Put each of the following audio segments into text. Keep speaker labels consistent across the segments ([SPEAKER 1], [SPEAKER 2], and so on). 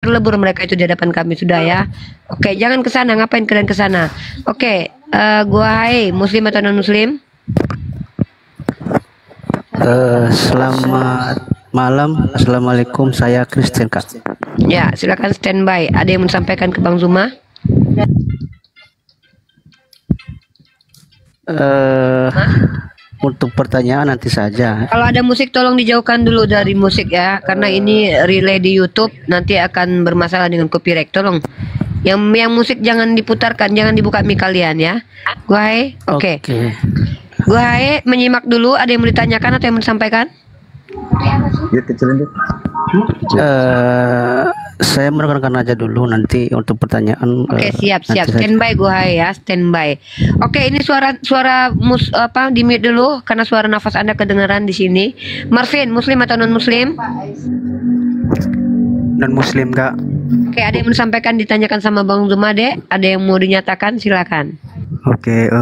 [SPEAKER 1] Berlebur mereka itu di hadapan kami sudah ya. Oke, jangan ke sana. Ngapain kalian ke sana? Oke, gua hai muslim atau non muslim?
[SPEAKER 2] Selamat malam. Assalamualaikum. Saya Christian, Kak.
[SPEAKER 1] Ya, silakan standby. Ada yang mau sampaikan ke Bang Zuma?
[SPEAKER 2] Untuk pertanyaan nanti saja.
[SPEAKER 1] Kalau ada musik tolong dijauhkan dulu dari musik ya, karena ini relay di YouTube nanti akan bermasalah dengan copyright. Tolong yang musik jangan diputarkan, jangan dibuka mic kalian ya. Gua hai. Oke. Gua hai menyimak dulu. Ada yang mau ditanyakan atau yang mau disampaikan?
[SPEAKER 3] Ya, kecilin deh.
[SPEAKER 2] Saya menekankan aja dulu nanti untuk pertanyaan.
[SPEAKER 1] Oke, siap. Standby gua hai ya, standby. Oke, ini suara di mute dulu karena suara nafas Anda kedengaran di sini. Marvin, muslim atau non muslim?
[SPEAKER 2] Non muslim, Kak.
[SPEAKER 1] Oke, ada yang mau disampaikan, ditanyakan sama Bang Zuma, Dek? Ada yang mau dinyatakan? Silakan.
[SPEAKER 2] Oke,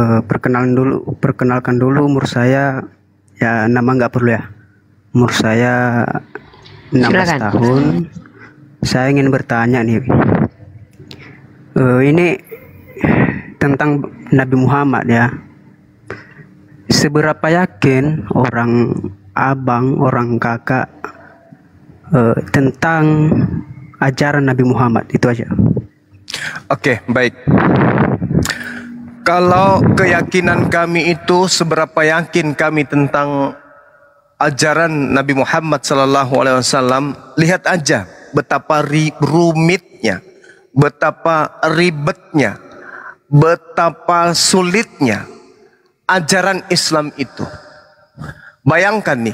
[SPEAKER 2] perkenalkan dulu umur saya, ya nama nggak perlu ya. Umur saya 16
[SPEAKER 1] Silakan.
[SPEAKER 2] tahun. Saya ingin bertanya nih, ini tentang Nabi Muhammad ya. Seberapa yakin orang abang, orang kakak tentang ajaran Nabi Muhammad? Itu aja.
[SPEAKER 3] Oke, baik. Kalau keyakinan kami itu seberapa yakin kami tentang ajaran Nabi Muhammad SAW, lihat aja betapa rumitnya, betapa ribetnya, betapa sulitnya ajaran Islam itu. Bayangkan nih,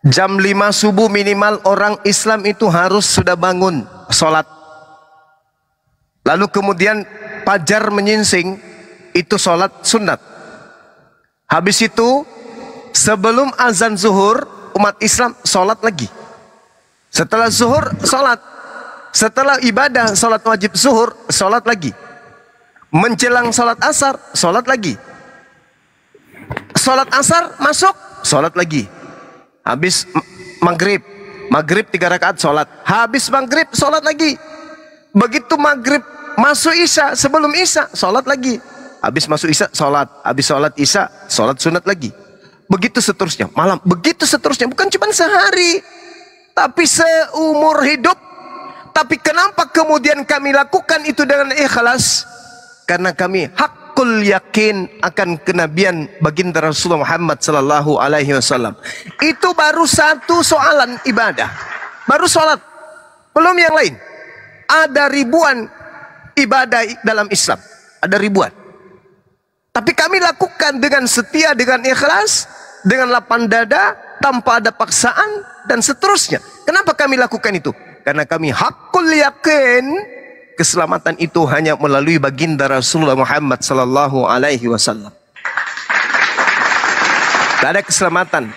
[SPEAKER 3] jam 5 subuh minimal orang Islam itu harus sudah bangun sholat. Lalu kemudian fajar menyingsing, itu sholat sunat. Habis itu sebelum azan zuhur umat Islam sholat lagi. Setelah zuhur sholat. Setelah ibadah sholat wajib zuhur sholat lagi. Menjelang sholat asar sholat lagi. Sholat asar masuk sholat lagi. Habis maghrib 3 rakaat sholat. Habis maghrib sholat lagi. Begitu maghrib masuk isya, sebelum isya sholat lagi. Habis masuk isya sholat. Habis sholat isya sholat sunat lagi. Begitu seterusnya, malam begitu seterusnya. Bukan cuma sehari, tapi seumur hidup. Tapi kenapa kemudian kami lakukan itu dengan ikhlas? Karena kami hakul yakin akan kenabian baginda Rasulullah Muhammad sallallahu alaihi wasallam. Itu baru satu soalan ibadah, baru sholat, belum yang lain. Ada ribuan ibadah dalam Islam, ada ribuan. Tapi kami lakukan dengan setia, dengan ikhlas, dengan lapang dada, tanpa ada paksaan dan seterusnya. Kenapa kami lakukan itu? Karena kami hakul yakin keselamatan itu hanya melalui baginda Rasulullah Muhammad sallallahu alaihi wasallam. Tak ada keselamatan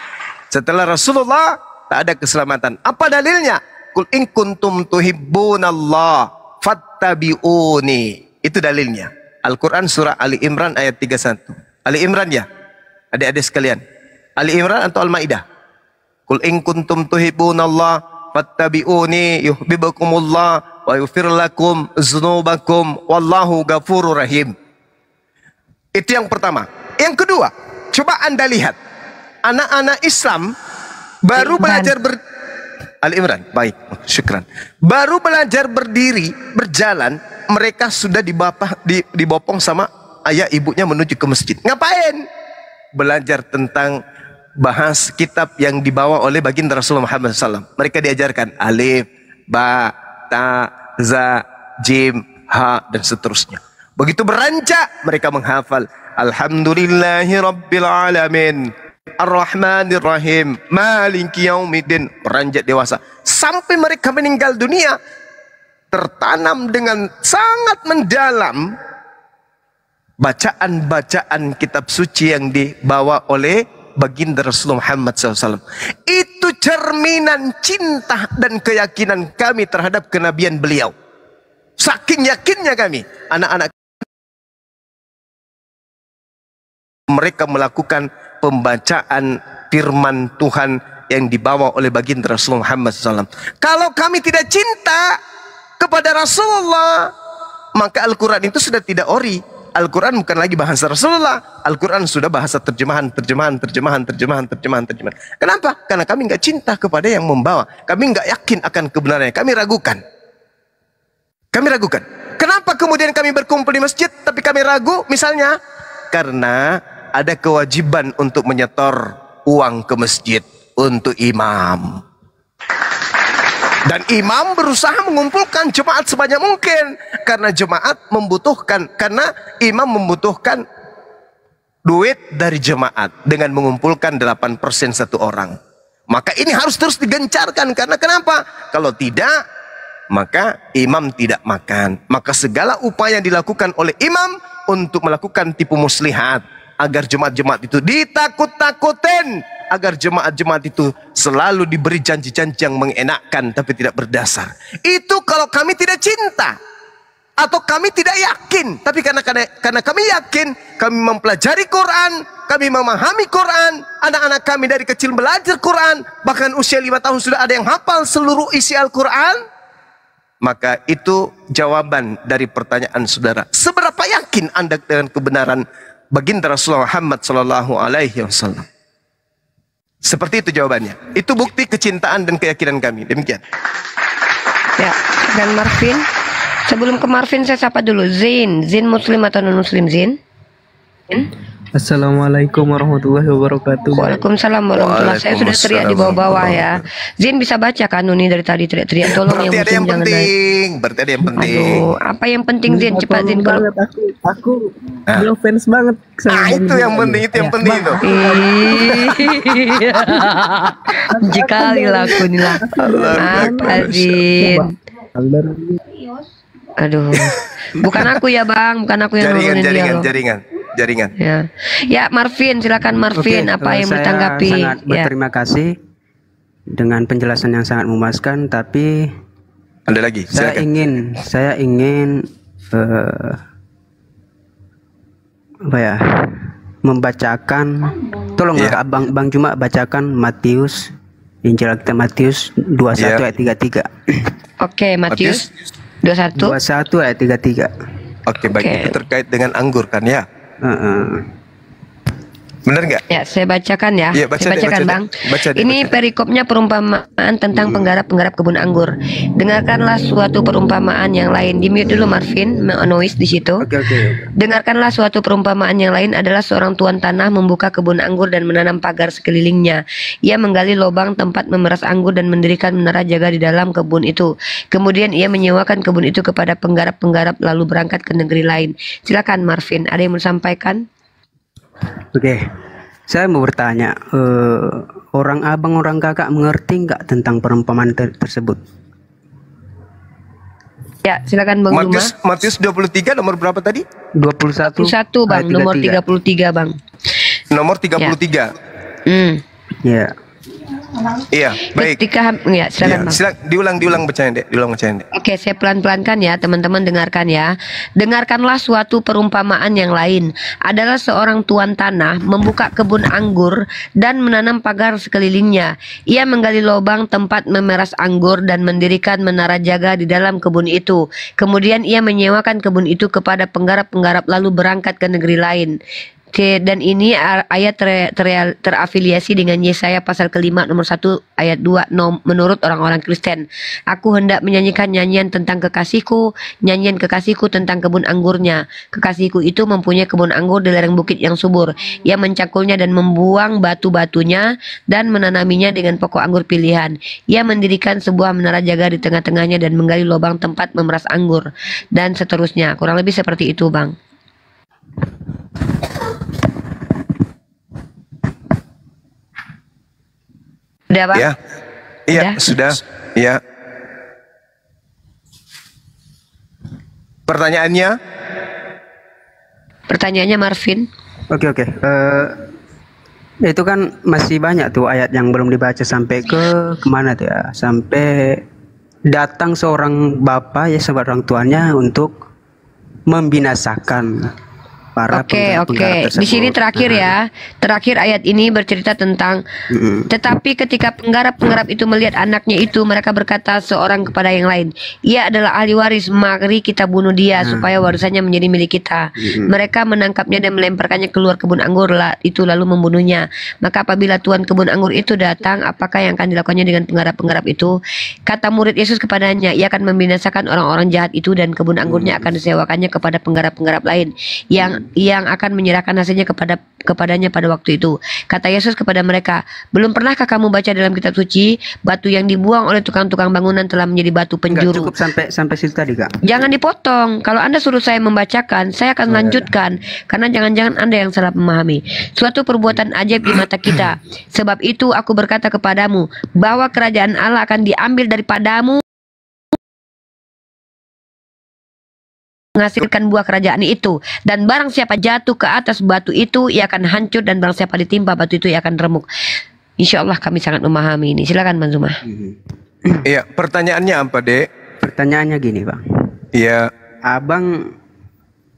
[SPEAKER 3] setelah Rasulullah, tak ada keselamatan. Apa dalilnya? Qul in kuntum tuhibbunallah fattabi'uni. Itu dalilnya. Al-Quran surah Ali Imran ayat 31. Ali Imran ya, adik-adik sekalian. Ali Imran atau Al-Maidah? Qul in kuntum tuhibbunallah fattabi'uni yuhibbukumullah wa yaghfir lakum dzunubakum wallahu ghafurur rahim. Itu yang pertama. Yang kedua, coba Anda lihat anak-anak Islam baru belajar Ali Imran, baik, syukran. Baru belajar berdiri, berjalan, mereka sudah dibopong sama ayah ibunya menuju ke masjid. Ngapain? Belajar tentang bahas kitab yang dibawa oleh baginda Rasulullah Muhammad SAW. Mereka diajarkan alif, ba, ta, za, jim, ha, dan seterusnya. Begitu beranjak, mereka menghafal Alhamdulillahi Rabbil Alamin, Ar-Rahmanir Rahim, Maliki Yaumiddin. Beranjak dewasa sampai mereka meninggal dunia, tertanam dengan sangat mendalam bacaan-bacaan kitab suci yang dibawa oleh baginda Rasulullah Muhammad SAW. Itu cerminan cinta dan keyakinan kami terhadap kenabian beliau. Saking yakinnya kami, anak-anak mereka melakukan pembacaan firman Tuhan yang dibawa oleh baginda Rasulullah Muhammad SAW. Kalau kami tidak cinta kepada Rasulullah, maka Al-Quran itu sudah tidak ori. Al-Quran bukan lagi bahasa Rasulullah. Al-Quran sudah bahasa terjemahan. Kenapa? Karena kami nggak cinta kepada yang membawa. Kami nggak yakin akan kebenarannya. Kami ragukan. Kenapa kemudian kami berkumpul di masjid tapi kami ragu? Misalnya karena ada kewajiban untuk menyetor uang ke masjid untuk imam. Dan imam berusaha mengumpulkan jemaat sebanyak mungkin. Karena imam membutuhkan duit dari jemaat dengan mengumpulkan 8% satu orang. Maka ini harus terus digencarkan. Karena kenapa? Kalau tidak, maka imam tidak makan. Maka segala upaya dilakukan oleh imam untuk melakukan tipu muslihat agar jemaat-jemaat itu ditakut-takutin, agar jemaat-jemaat itu selalu diberi janji-janji yang mengenakkan tapi tidak berdasar. Itu kalau kami tidak cinta atau kami tidak yakin. Tapi karena kami yakin, kami mempelajari Quran, kami memahami Quran, anak-anak kami dari kecil belajar Quran, bahkan usia 5 tahun sudah ada yang hafal seluruh isi Al-Quran. Maka itu jawaban dari pertanyaan saudara. Seberapa yakin Anda dengan kebenaran baginda Rasulullah Muhammad SAW? Seperti itu jawabannya. Itu bukti kecintaan dan keyakinan kami. Demikian.
[SPEAKER 1] Ya, dan Marvin. Sebelum ke Marvin saya sapa dulu Zain. Zain muslim atau non muslim, Zain?
[SPEAKER 4] Assalamualaikum warahmatullahi wabarakatuh.
[SPEAKER 1] Waalaikumsalam warahmatullahi wabarakatuh. Saya sudah teriak di bawah-bawah ya. Zain bisa baca kan ini dari tadi teriak-teriak. Tolong
[SPEAKER 3] Berarti
[SPEAKER 1] yang
[SPEAKER 3] ada yang
[SPEAKER 1] muslim jangan
[SPEAKER 3] penting. Berarti ada yang penting.
[SPEAKER 1] Aduh, apa yang penting Zain? Cepat Zain kalau
[SPEAKER 4] Aku beliau fans banget sama
[SPEAKER 3] Itu yang penting, itu yang penting itu.
[SPEAKER 1] Jikali laku nih lah. Apa Zain? Aduh, bukan aku ya Bang, bukan aku yang nurunin dia loh.
[SPEAKER 3] Jaringan.
[SPEAKER 1] Ya Marvin, silakan Marvin. Apa yang
[SPEAKER 2] saya
[SPEAKER 1] bertanggapi?
[SPEAKER 2] sangat berterima kasih dengan penjelasan yang sangat memuaskan. Tapi
[SPEAKER 3] Ada lagi.
[SPEAKER 2] saya ingin membacakan. Tolonglah Bang Juma bacakan Matius, Injil kita Matius 21 ayat 33.
[SPEAKER 1] Oke, Matius 21
[SPEAKER 2] ayat 33.
[SPEAKER 3] Oke, baik. Itu terkait dengan anggur kan ya? Benar nggak?
[SPEAKER 1] Ya, saya bacakan ya.
[SPEAKER 3] Iya, baca
[SPEAKER 1] Saya bacakan
[SPEAKER 3] deh,
[SPEAKER 1] Bang.
[SPEAKER 3] baca deh,
[SPEAKER 1] Ini
[SPEAKER 3] baca.
[SPEAKER 1] perikopnya perumpamaan tentang penggarap-penggarap kebun anggur. Dengarkanlah suatu perumpamaan yang lain. Di mute dulu Marvin, noise di situ.
[SPEAKER 2] Oke.
[SPEAKER 1] Dengarkanlah suatu perumpamaan yang lain adalah seorang tuan tanah membuka kebun anggur dan menanam pagar sekelilingnya. Ia menggali lubang tempat memeras anggur dan mendirikan menara jaga di dalam kebun itu. Kemudian ia menyewakan kebun itu kepada penggarap-penggarap lalu berangkat ke negeri lain. Silakan Marvin, ada yang mau disampaikan?
[SPEAKER 2] Oke, saya mau bertanya, orang abang, orang kakak mengerti nggak tentang perumpamaan tersebut?
[SPEAKER 1] Ya, silakan Bang Juma.
[SPEAKER 3] Matius 23 nomor berapa tadi?
[SPEAKER 2] 21
[SPEAKER 1] Satu Bang,
[SPEAKER 2] ayat
[SPEAKER 1] nomor
[SPEAKER 2] 33.
[SPEAKER 1] 33 Bang.
[SPEAKER 3] Nomor 33.
[SPEAKER 2] Ya.
[SPEAKER 3] Iya, baik.
[SPEAKER 1] Ketika ya, silakan Bang.
[SPEAKER 3] Silakan diulang bacanya, Dek. Diulang bacanya, Dek.
[SPEAKER 1] Oke, saya pelan-pelankan ya, teman-teman dengarkan ya. Dengarkanlah suatu perumpamaan yang lain. Adalah seorang tuan tanah membuka kebun anggur dan menanam pagar sekelilingnya. Ia menggali lubang tempat memeras anggur dan mendirikan menara jaga di dalam kebun itu. Kemudian ia menyewakan kebun itu kepada penggarap-penggarap lalu berangkat ke negeri lain. Dan ini ayat terafiliasi dengan Yesaya pasal ke-5 nomor 1 ayat 2 menurut orang-orang Kristen. Aku hendak menyanyikan nyanyian tentang kekasihku, nyanyian kekasihku tentang kebun anggurnya. Kekasihku itu mempunyai kebun anggur di lereng bukit yang subur. Ia mencangkulnya dan membuang batu-batunya dan menanaminya dengan pokok anggur pilihan. Ia mendirikan sebuah menara jaga di tengah-tengahnya dan menggali lubang tempat memeras anggur. Dan seterusnya. Kurang lebih seperti itu Bang. Udah Bang?
[SPEAKER 3] Ya. Iya,
[SPEAKER 1] Udah?
[SPEAKER 3] sudah. Ya. Pertanyaannya?
[SPEAKER 1] Pertanyaannya Marvin.
[SPEAKER 2] Oke. Itu kan masih banyak tuh ayat yang belum dibaca sampai ke kemana tuh ya? Sampai datang seorang bapak ya seorang tuannya untuk membinasakan para
[SPEAKER 1] Oke,
[SPEAKER 2] penggarap
[SPEAKER 1] Di sini
[SPEAKER 2] tersebut.
[SPEAKER 1] terakhir ya. Terakhir ayat ini bercerita tentang tetapi ketika penggarap-penggarap itu melihat anaknya itu, mereka berkata seorang kepada yang lain, ia adalah ahli waris, mari kita bunuh dia supaya warisannya menjadi milik kita. Mereka menangkapnya dan melemparkannya keluar kebun anggur itu lalu membunuhnya. Maka apabila tuan kebun anggur itu datang, apakah yang akan dilakukannya dengan penggarap-penggarap itu? Kata murid Yesus kepadanya, ia akan membinasakan orang-orang jahat itu dan kebun anggurnya akan disewakannya kepada penggarap-penggarap lain yang akan menyerahkan hasilnya kepadanya pada waktu itu. Kata Yesus kepada mereka, belum pernahkah kamu baca dalam kitab suci, batu yang dibuang oleh tukang-tukang bangunan telah menjadi batu
[SPEAKER 2] Enggak,
[SPEAKER 1] penjuru?
[SPEAKER 2] cukup sampai situ tadi, Kak.
[SPEAKER 1] Jangan dipotong. Kalau Anda suruh saya membacakan, saya akan lanjutkan. Karena jangan-jangan Anda yang salah memahami. Suatu perbuatan ajaib di mata kita. Sebab itu aku berkata kepadamu, bahwa kerajaan Allah akan diambil daripadamu, menghasilkan buah kerajaan itu, dan barang siapa jatuh ke atas batu itu ia akan hancur, dan barang siapa ditimpa batu itu ia akan remuk. Insya Allah kami sangat memahami ini. Silakan Bang Zuma.
[SPEAKER 3] Iya, pertanyaannya apa, Dek?
[SPEAKER 2] Pertanyaannya gini, Bang.
[SPEAKER 3] Iya,
[SPEAKER 2] Abang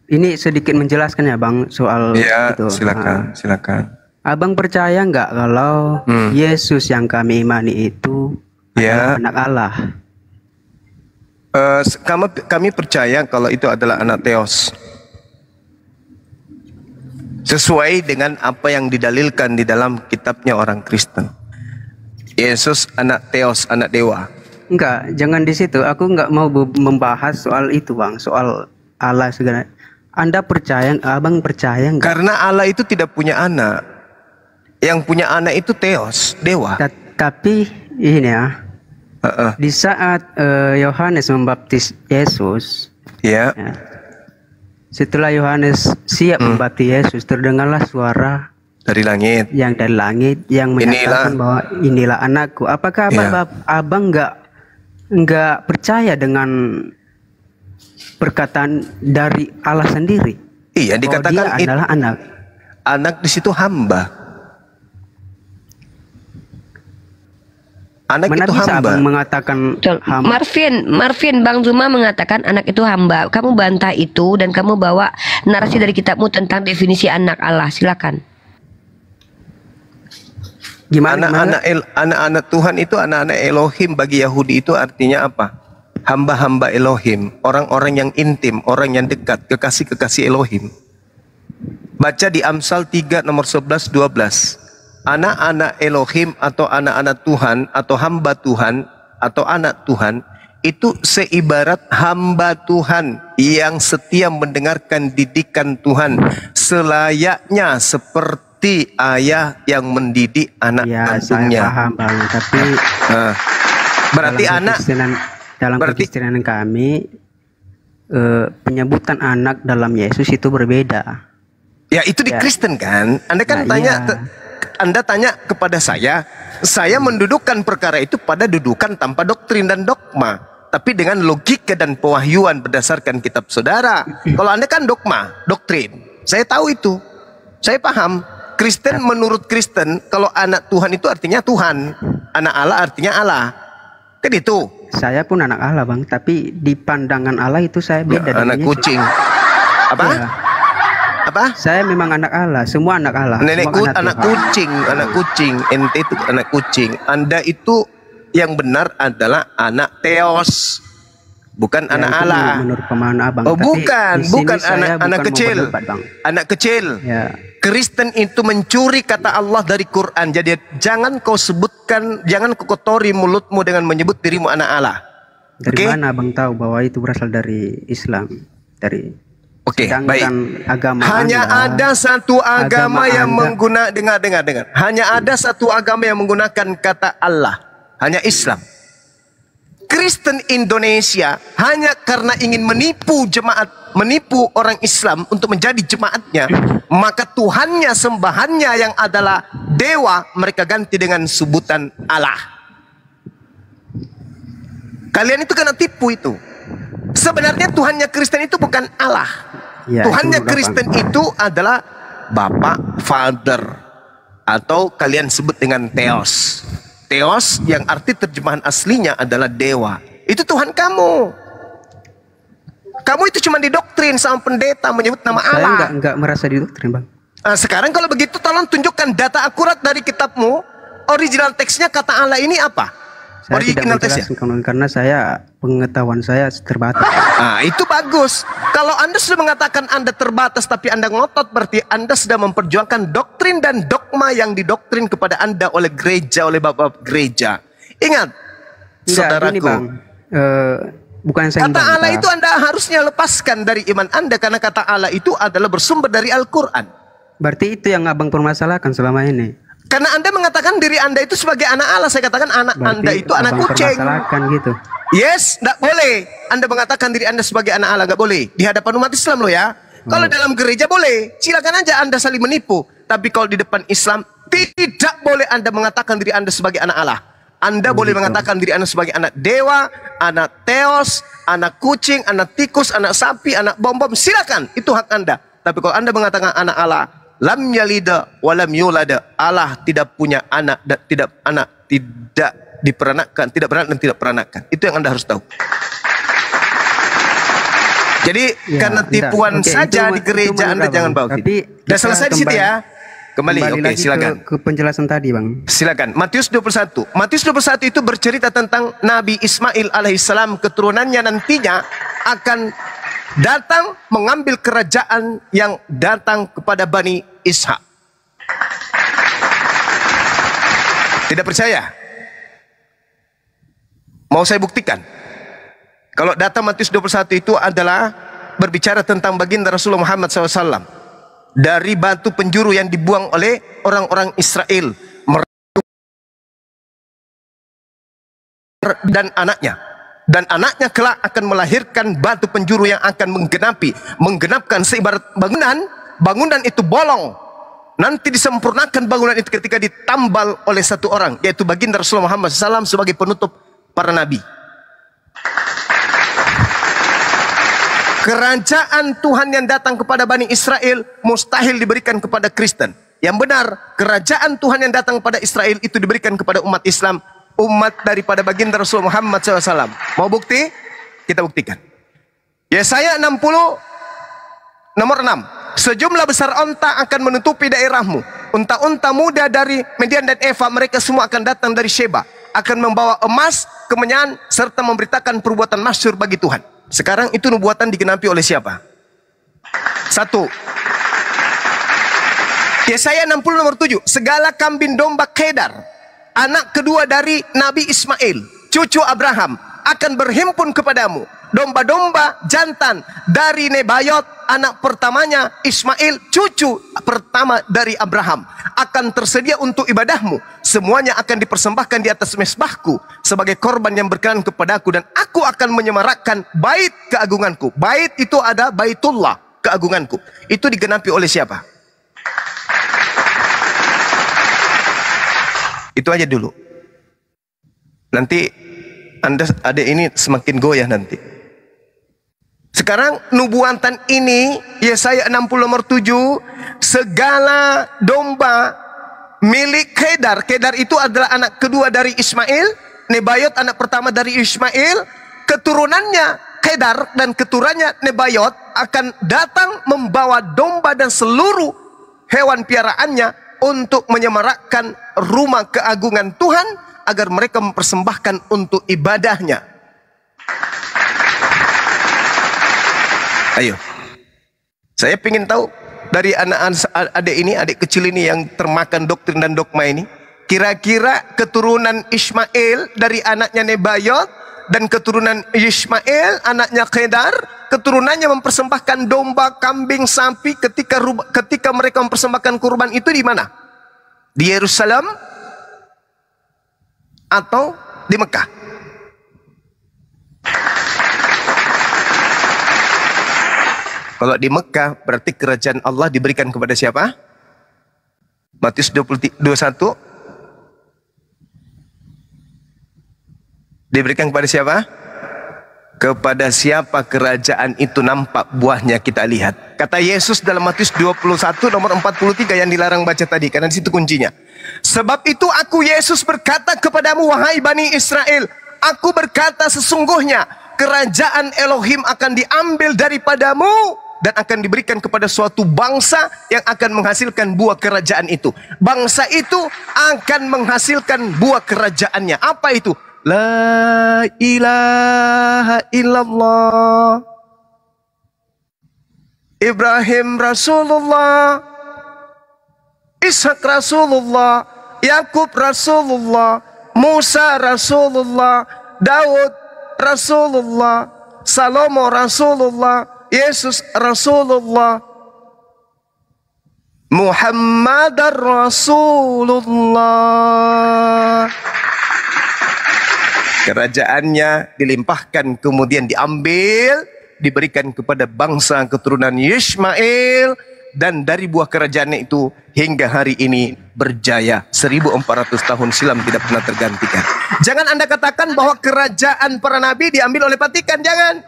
[SPEAKER 2] ini sedikit menjelaskan ya, Bang, soal
[SPEAKER 3] iya,
[SPEAKER 2] itu.
[SPEAKER 3] silakan, silakan.
[SPEAKER 2] Abang percaya nggak kalau Yesus yang kami imani itu
[SPEAKER 3] Ya.
[SPEAKER 2] adalah anak Allah?
[SPEAKER 3] Kami percaya kalau itu adalah anak Theos. Sesuai dengan apa yang didalilkan di dalam kitabnya orang Kristen. Yesus anak Theos, anak dewa.
[SPEAKER 2] Enggak, jangan di situ. Aku nggak mau membahas soal itu, Bang. Soal Allah segala. Anda percaya, Abang percaya nggak?
[SPEAKER 3] Karena Allah itu tidak punya anak. Yang punya anak itu Theos, dewa.
[SPEAKER 2] Tapi ini ya, di saat Yohanes membaptis Yesus,
[SPEAKER 3] Ya.
[SPEAKER 2] ya, setelah Yohanes siap membaptis Yesus, terdengarlah suara
[SPEAKER 3] Dari langit.
[SPEAKER 2] yang dari langit yang menyatakan bahwa inilah anakku. Apakah abang nggak percaya dengan perkataan dari Allah sendiri?
[SPEAKER 3] Iya,
[SPEAKER 2] Bahwa
[SPEAKER 3] dikatakan
[SPEAKER 2] dia adalah anak.
[SPEAKER 3] anak di situ hamba. Anak
[SPEAKER 2] Mana
[SPEAKER 3] itu
[SPEAKER 2] bisa
[SPEAKER 3] hamba.
[SPEAKER 2] abang mengatakan
[SPEAKER 1] Betul.
[SPEAKER 2] hamba?
[SPEAKER 1] Marvin, Bang Zuma mengatakan anak itu hamba. Kamu bantah itu dan kamu bawa narasi dari kitabmu tentang definisi anak Allah. Silakan.
[SPEAKER 2] Gimana?
[SPEAKER 3] Anak-anak Tuhan itu anak-anak Elohim. Bagi Yahudi itu artinya apa? Hamba-hamba Elohim, orang-orang yang intim, orang yang dekat, kekasih-kekasih Elohim. Baca di Amsal 3 nomor 11-12. Anak-anak Elohim atau anak-anak Tuhan atau hamba Tuhan atau anak Tuhan itu seibarat hamba Tuhan yang setia mendengarkan didikan Tuhan, selayaknya seperti ayah yang mendidik anak
[SPEAKER 2] Ya,
[SPEAKER 3] kandungnya.
[SPEAKER 2] saya paham, Bang. Tapi
[SPEAKER 3] Berarti
[SPEAKER 2] dalam kekristenan kami penyebutan anak dalam Yesus itu berbeda.
[SPEAKER 3] Ya itu di Kristen kan. Anda kan tanya, Anda tanya kepada saya mendudukkan perkara itu pada dudukan tanpa doktrin dan dogma, tapi dengan logika dan pewahyuan berdasarkan kitab saudara. Kalau Anda kan dogma, doktrin. Saya tahu itu. Saya paham. Kristen menurut Kristen, kalau anak Tuhan itu artinya Tuhan, anak Allah artinya Allah. Kan itu.
[SPEAKER 2] Saya pun anak Allah, Bang, tapi di pandangan Allah itu saya beda.
[SPEAKER 3] Anak
[SPEAKER 2] dengan Yesus.
[SPEAKER 3] kucing. Apa?
[SPEAKER 2] Ya.
[SPEAKER 3] Apa?
[SPEAKER 2] Saya memang anak Allah, semua anak Allah.
[SPEAKER 3] Nenek
[SPEAKER 2] semua
[SPEAKER 3] anak kucing, ente itu anak kucing. Anda itu yang benar adalah anak Theos, bukan
[SPEAKER 2] Ya,
[SPEAKER 3] anak
[SPEAKER 2] itu
[SPEAKER 3] Allah.
[SPEAKER 2] menurut pemahaman Abang.
[SPEAKER 3] Oh
[SPEAKER 2] Tapi
[SPEAKER 3] bukan,
[SPEAKER 2] di sini
[SPEAKER 3] bukan
[SPEAKER 2] saya
[SPEAKER 3] anak
[SPEAKER 2] bukan
[SPEAKER 3] kecil,
[SPEAKER 2] mau berdebat, Bang.
[SPEAKER 3] anak kecil.
[SPEAKER 2] Ya.
[SPEAKER 3] Kristen itu mencuri kata Allah dari Quran. Jadi jangan kau sebutkan, jangan kau kotori mulutmu dengan menyebut dirimu anak Allah.
[SPEAKER 2] Dari
[SPEAKER 3] Oke?
[SPEAKER 2] mana Abang tahu bahwa itu berasal dari Islam? Dari
[SPEAKER 3] Oke,
[SPEAKER 2] sedangkan
[SPEAKER 3] baik.
[SPEAKER 2] agama
[SPEAKER 3] Hanya
[SPEAKER 2] Anda,
[SPEAKER 3] ada satu agama yang
[SPEAKER 2] Anda-
[SPEAKER 3] menggunakan dengar. Hanya ada satu agama yang menggunakan kata Allah. Hanya Islam. Kristen Indonesia hanya karena ingin menipu jemaat, menipu orang Islam untuk menjadi jemaatnya, maka Tuhannya, sembahannya yang adalah dewa, mereka ganti dengan sebutan Allah. Kalian itu kena tipu itu. Sebenarnya Tuhannya Kristen itu bukan Allah.
[SPEAKER 2] Ya,
[SPEAKER 3] Tuhannya
[SPEAKER 2] itu udah,
[SPEAKER 3] Kristen
[SPEAKER 2] Bang.
[SPEAKER 3] itu adalah Bapak, Father, atau kalian sebut dengan Theos. Theos yang arti terjemahan aslinya adalah dewa. Itu Tuhan kamu. Kamu itu cuma didoktrin sama pendeta menyebut nama
[SPEAKER 2] Saya
[SPEAKER 3] Allah.
[SPEAKER 2] enggak merasa didoktrin, Bang.
[SPEAKER 3] Nah, sekarang kalau begitu tolong tunjukkan data akurat dari kitabmu. Original teksnya kata Allah ini apa?
[SPEAKER 2] Saya tidak
[SPEAKER 3] Original teksnya.
[SPEAKER 2] menjelaskan karena pengetahuan saya terbatas.
[SPEAKER 3] Nah, itu bagus. Kalau Anda sudah mengatakan Anda terbatas tapi Anda ngotot, berarti Anda sudah memperjuangkan doktrin dan dogma yang didoktrin kepada Anda oleh gereja, oleh bapak gereja. Ingat, saudaraku,
[SPEAKER 2] Gini, Bang. Bukan saya
[SPEAKER 3] kata Allah itu Anda harusnya lepaskan dari iman Anda, karena kata Allah itu adalah bersumber dari Al-Quran.
[SPEAKER 2] Berarti itu yang Abang permasalahkan selama ini.
[SPEAKER 3] Karena Anda mengatakan diri Anda itu sebagai anak Allah. Saya katakan anak
[SPEAKER 2] Berarti
[SPEAKER 3] Anda itu anak
[SPEAKER 2] Abang
[SPEAKER 3] kucing.
[SPEAKER 2] permasalahkan gitu.
[SPEAKER 3] Yes, tidak boleh. Anda mengatakan diri Anda sebagai anak Allah, nggak boleh. Di hadapan umat Islam loh ya. Kalau dalam gereja boleh, silakan aja Anda saling menipu. Tapi kalau di depan Islam, tidak boleh Anda mengatakan diri Anda sebagai anak Allah. Anda boleh mengatakan diri Anda sebagai anak dewa, anak teos, anak kucing, anak tikus, anak sapi, anak bom-bom. Silakan, itu hak Anda. Tapi kalau Anda mengatakan anak Allah, lam yalida walam yulada, Allah tidak punya anak dan tidak diperanakan, tidak beranak dan tidak peranakan. Itu yang Anda harus tahu. Jadi karena tipuan saja di gereja Anda jangan bawa. Sudah selesai di situ ya. Kembali oke, silakan.
[SPEAKER 2] Ke penjelasan tadi, Bang.
[SPEAKER 3] Silakan. Matius 21. Matius 21 itu bercerita tentang Nabi Ismail alaihissalam, keturunannya nantinya akan datang mengambil kerajaan yang datang kepada Bani Ishak. Tidak percaya? Mau saya buktikan? Kalau data Matius 21 itu adalah berbicara tentang baginda Rasulullah Muhammad SAW. Dari batu penjuru yang dibuang oleh orang-orang Israel. Dan anaknya. Dan anaknya kelak akan melahirkan batu penjuru yang akan menggenapkan seibarat bangunan itu bolong. Nanti disempurnakan bangunan itu ketika ditambal oleh satu orang, yaitu baginda Rasulullah Muhammad SAW sebagai penutup para nabi. Kerajaan Tuhan yang datang kepada Bani Israel mustahil diberikan kepada Kristen. Yang benar, kerajaan Tuhan yang datang kepada Israel itu diberikan kepada umat Islam, umat daripada baginda Rasulullah Muhammad SAW. Mau bukti? Kita buktikan. Yesaya 60 nomor 6. Sejumlah besar onta akan menutupi daerahmu. Unta-unta muda dari Median dan Eva, mereka semua akan datang dari Sheba, akan membawa emas, kemenyan, serta memberitakan perbuatan masyhur bagi Tuhan. Sekarang itu nubuatan digenapi oleh siapa? Satu. Yesaya 60 nomor 7. Segala kambing domba Kedar, anak kedua dari Nabi Ismail, cucu Abraham, akan berhimpun kepadamu. Domba-domba jantan dari Nebayot, anak pertamanya Ismail, cucu pertama dari Abraham, akan tersedia untuk ibadahmu. Semuanya akan dipersembahkan di atas mezbahku sebagai korban yang berkenan kepadaku, dan aku akan menyemarakkan bait keagunganku. Bait itu ada baitullah, keagunganku. Itu digenapi oleh siapa? Itu aja dulu. Nanti Anda ada ini semakin goyah nanti. Sekarang nubuatan ini Yesaya 60 nomor 7, segala domba milik Kedar. Kedar itu adalah anak kedua dari Ismail. Nebayot anak pertama dari Ismail. Keturunannya Kedar dan keturunannya Nebayot akan datang membawa domba dan seluruh hewan piaraannya untuk menyemarakkan rumah keagungan Tuhan, agar mereka mempersembahkan untuk ibadahnya. Ayo, saya ingin tahu dari adik ini, adik kecil ini yang termakan doktrin dan dogma ini, kira-kira keturunan Ismail dari anaknya Nebayot dan keturunan Ismail anaknya Kedar, keturunannya mempersembahkan domba, kambing, sapi ketika mereka mempersembahkan kurban itu di mana? Di Yerusalem atau di Mekah? Kalau di Mekah berarti kerajaan Allah diberikan kepada siapa? Matius 21 diberikan kepada siapa? Kepada siapa kerajaan itu nampak buahnya kita lihat. Kata Yesus dalam Matius 21 nomor 43 yang dilarang baca tadi, karena di situ kuncinya. Sebab itu aku Yesus berkata kepadamu, wahai Bani Israel, aku berkata sesungguhnya kerajaan Elohim akan diambil daripadamu dan akan diberikan kepada suatu bangsa yang akan menghasilkan buah kerajaan itu. Bangsa itu akan menghasilkan buah kerajaannya. Apa itu? La ilaha illallah. Ibrahim Rasulullah, Ishak Rasulullah, Yakub Rasulullah, Musa Rasulullah, Daud Rasulullah, Salomo Rasulullah, Yesus Rasulullah, Muhammad Rasulullah. Kerajaannya dilimpahkan kemudian diambil, diberikan kepada bangsa keturunan Yismail, dan dari buah kerajaannya itu hingga hari ini berjaya. 1400 tahun silam tidak pernah tergantikan. Jangan Anda katakan bahwa kerajaan para nabi diambil oleh Vatikan, jangan.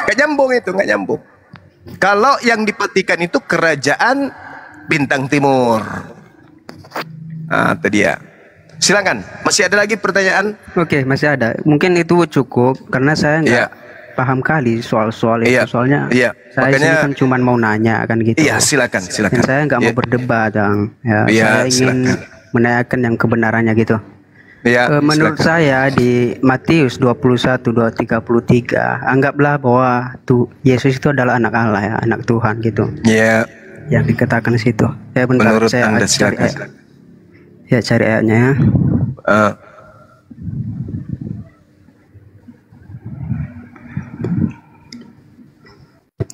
[SPEAKER 3] Gak nyambung itu, gak nyambung. Kalau yang di Vatikan itu kerajaan Bintang Timur. Nah, itu dia. Silakan, masih ada lagi pertanyaan?
[SPEAKER 2] Oke, masih ada. Mungkin itu cukup karena saya nggak paham kali soal-soal itu. Soalnya saya makanya, kan cuma mau nanya kan gitu.
[SPEAKER 3] Iya, silakan.
[SPEAKER 2] Dan saya nggak mau berdebat, Bang. Saya ingin menanyakan yang kebenarannya gitu. Menurut saya di Matius 21:33, anggaplah bahwa Yesus itu adalah anak Allah, ya, anak Tuhan gitu. Yang dikatakan di situ. Bentar,
[SPEAKER 3] menurut
[SPEAKER 2] saya
[SPEAKER 3] Anda
[SPEAKER 2] cari cari ayatnya ya.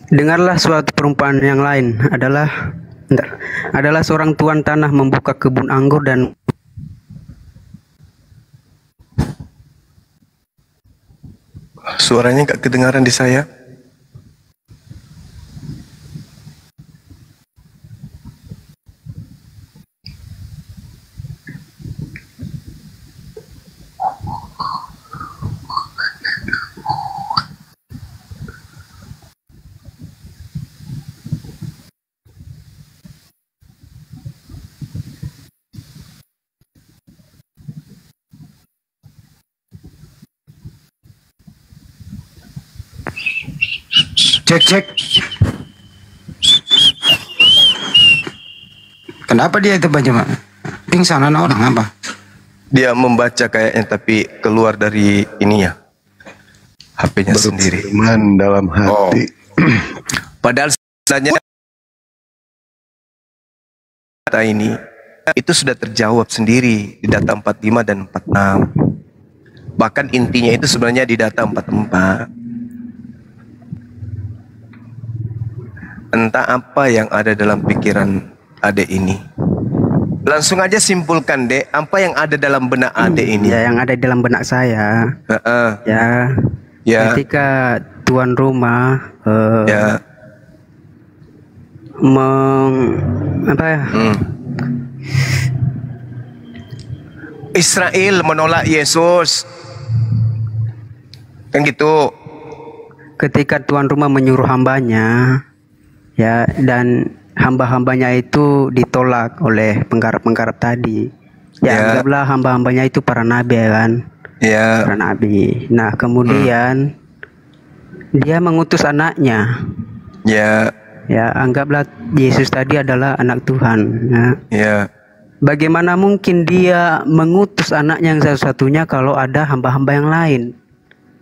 [SPEAKER 2] Dengarlah suatu perumpamaan yang lain adalah seorang tuan tanah membuka kebun anggur dan
[SPEAKER 3] suaranya gak kedengaran di saya.
[SPEAKER 5] Cek. Kenapa dia itu baca, Pak? Pingsan anak orang apa?
[SPEAKER 3] Dia membaca kayaknya tapi keluar dari ininya. HP-nya sendiri.
[SPEAKER 6] Berfirman dalam hati.
[SPEAKER 3] Padahal sebenarnya data ini itu sudah terjawab sendiri di data 45 dan 46. Bahkan intinya itu sebenarnya di data 44. Entah apa yang ada dalam pikiran adek ini. Langsung aja simpulkan, Dek, apa yang ada dalam benak adek ini.
[SPEAKER 2] Ya, yang ada dalam benak saya. Ketika tuan rumah
[SPEAKER 3] Israel menolak Yesus. Kan gitu.
[SPEAKER 2] Ketika tuan rumah menyuruh hambanya, dan hamba-hambanya itu ditolak oleh penggarap-penggarap tadi. Anggaplah hamba-hambanya itu para nabi, kan? Para nabi. Nah, kemudian dia mengutus anaknya. Anggaplah Yesus tadi adalah anak Tuhan. Bagaimana mungkin dia mengutus anaknya yang satu-satunya kalau ada hamba-hamba yang lain?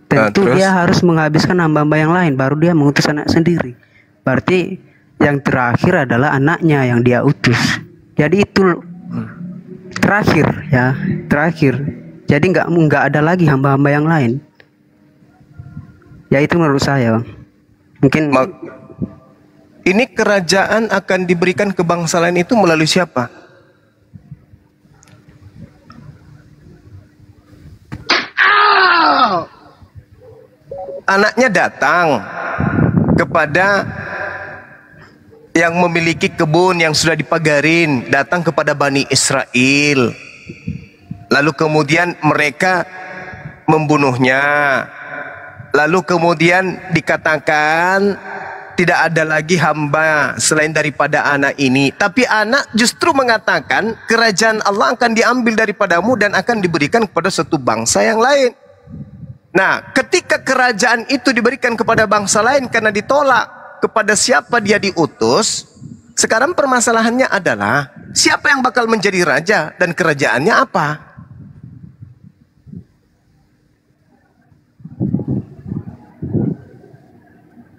[SPEAKER 2] Tentu dia harus menghabiskan hamba-hamba yang lain, baru dia mengutus anak sendiri. Berarti yang terakhir adalah anaknya yang dia utus. Jadi itu terakhir. Jadi nggak ada lagi hamba-hamba yang lain. Ya itu menurut saya. Mungkin
[SPEAKER 3] ini kerajaan akan diberikan ke bangsa lain itu melalui siapa? Anaknya datang kepada yang memiliki kebun yang sudah dipagarin, datang kepada Bani Israel. Lalu kemudian mereka membunuhnya. Lalu kemudian dikatakan tidak ada lagi hamba selain daripada anak ini. Tapi anak justru mengatakan kerajaan Allah akan diambil daripadamu dan akan diberikan kepada satu bangsa yang lain. Nah, ketika kerajaan itu diberikan kepada bangsa lain karena ditolak kepada siapa dia diutus, sekarang permasalahannya adalah siapa yang bakal menjadi raja dan kerajaannya apa?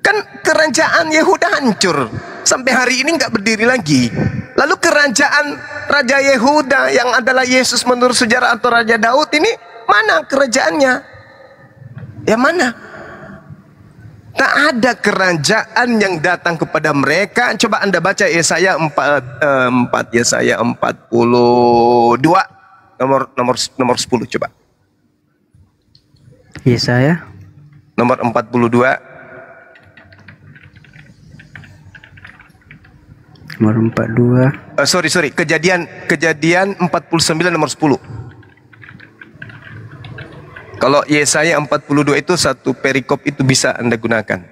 [SPEAKER 3] Kan kerajaan Yehuda hancur. Sampai hari ini nggak berdiri lagi. Lalu kerajaan Raja Yehuda yang adalah Yesus menurut sejarah atau Raja Daud ini, mana kerajaannya? Ya mana? Tak ada kerajaan yang datang kepada mereka. Coba Anda baca Yesaya 4, Yesaya 42 nomor 10 coba.
[SPEAKER 2] Yesaya
[SPEAKER 3] Nomor 42.
[SPEAKER 2] nomor 42.
[SPEAKER 3] Sorry, Kejadian 49 nomor 10. Kalau Yesaya 42 itu satu perikop itu bisa Anda gunakan.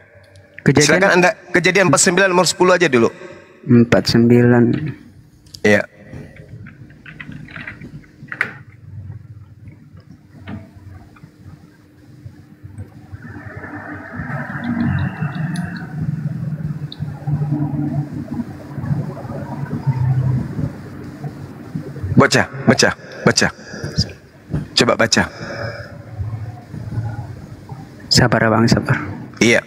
[SPEAKER 3] Silakan Anda Kejadian 49 nomor 10 aja dulu.
[SPEAKER 2] 49.
[SPEAKER 3] Iya. Baca. Coba baca.
[SPEAKER 2] Sabar Bang, sabar.
[SPEAKER 3] Iya.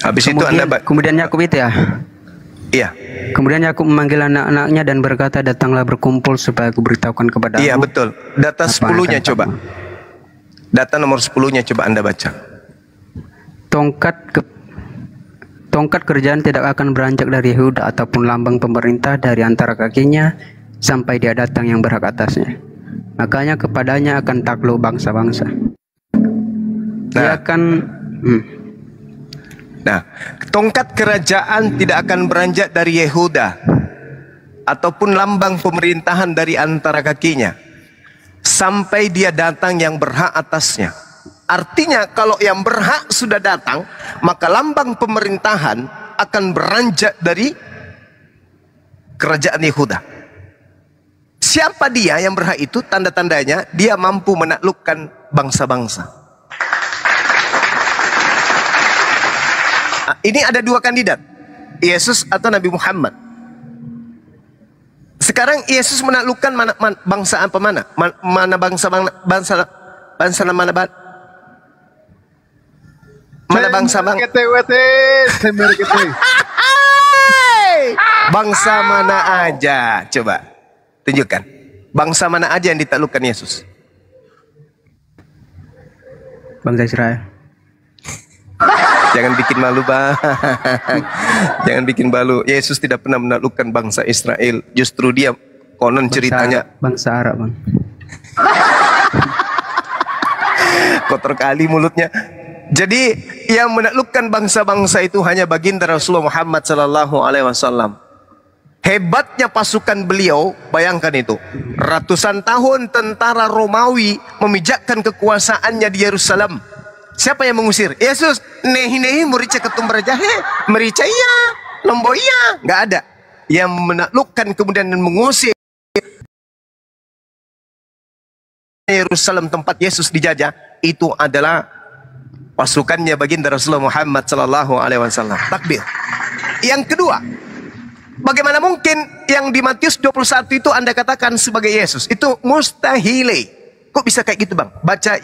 [SPEAKER 3] Habis itu Anda
[SPEAKER 2] kemudian Yakub itu ya.
[SPEAKER 3] Iya.
[SPEAKER 2] Kemudian Yakub memanggil anak-anaknya dan berkata, datanglah berkumpul supaya aku beritahukan kepadamu.
[SPEAKER 3] Iya betul. Data 10-nya coba. Data nomor 10-nya coba Anda baca.
[SPEAKER 2] Tongkat kerajaan tidak akan beranjak dari Yehuda ataupun lambang pemerintah dari antara kakinya sampai dia datang yang berhak atasnya. Makanya kepadanya akan takluk bangsa-bangsa. Dia akan
[SPEAKER 3] Nah, tongkat kerajaan tidak akan beranjak dari Yehuda ataupun lambang pemerintahan dari antara kakinya sampai dia datang yang berhak atasnya. Artinya kalau yang berhak sudah datang, maka lambang pemerintahan akan beranjak dari kerajaan Yehuda. Siapa dia yang berhak itu? Tanda-tandanya dia mampu menaklukkan bangsa-bangsa. Ini ada dua kandidat, Yesus atau Nabi Muhammad. Sekarang Yesus menaklukkan bangsa apa mana? Mana bangsa mana bangsa bangsa mana aja? Coba tunjukkan. Bangsa mana aja yang ditaklukkan Yesus?
[SPEAKER 2] bangsa Israel.
[SPEAKER 3] Jangan bikin malu, Bang. Jangan bikin malu. Yesus tidak pernah menaklukkan bangsa Israel. Justru dia konon ceritanya
[SPEAKER 2] bangsa Arab, Bang.
[SPEAKER 3] Kotor kali mulutnya. Jadi yang menaklukkan bangsa-bangsa itu hanya baginda Rasulullah Muhammad sallallahu alaihi wasallam. Hebatnya pasukan beliau, bayangkan itu. Ratusan tahun tentara Romawi memijakkan kekuasaannya di Yerusalem. Siapa yang mengusir? Yesus. Nehi merica ketum berajahe, merica iya, lombo iya, nggak ada. Yang menaklukkan kemudian mengusir Yerusalem tempat Yesus dijajah itu adalah pasukannya baginda Rasulullah Muhammad sallallahu alaihi wasallam. Takbir. Yang kedua, bagaimana mungkin yang di Matius 21 itu Anda katakan sebagai Yesus? Itu mustahil. Kok bisa kayak gitu, Bang? Baca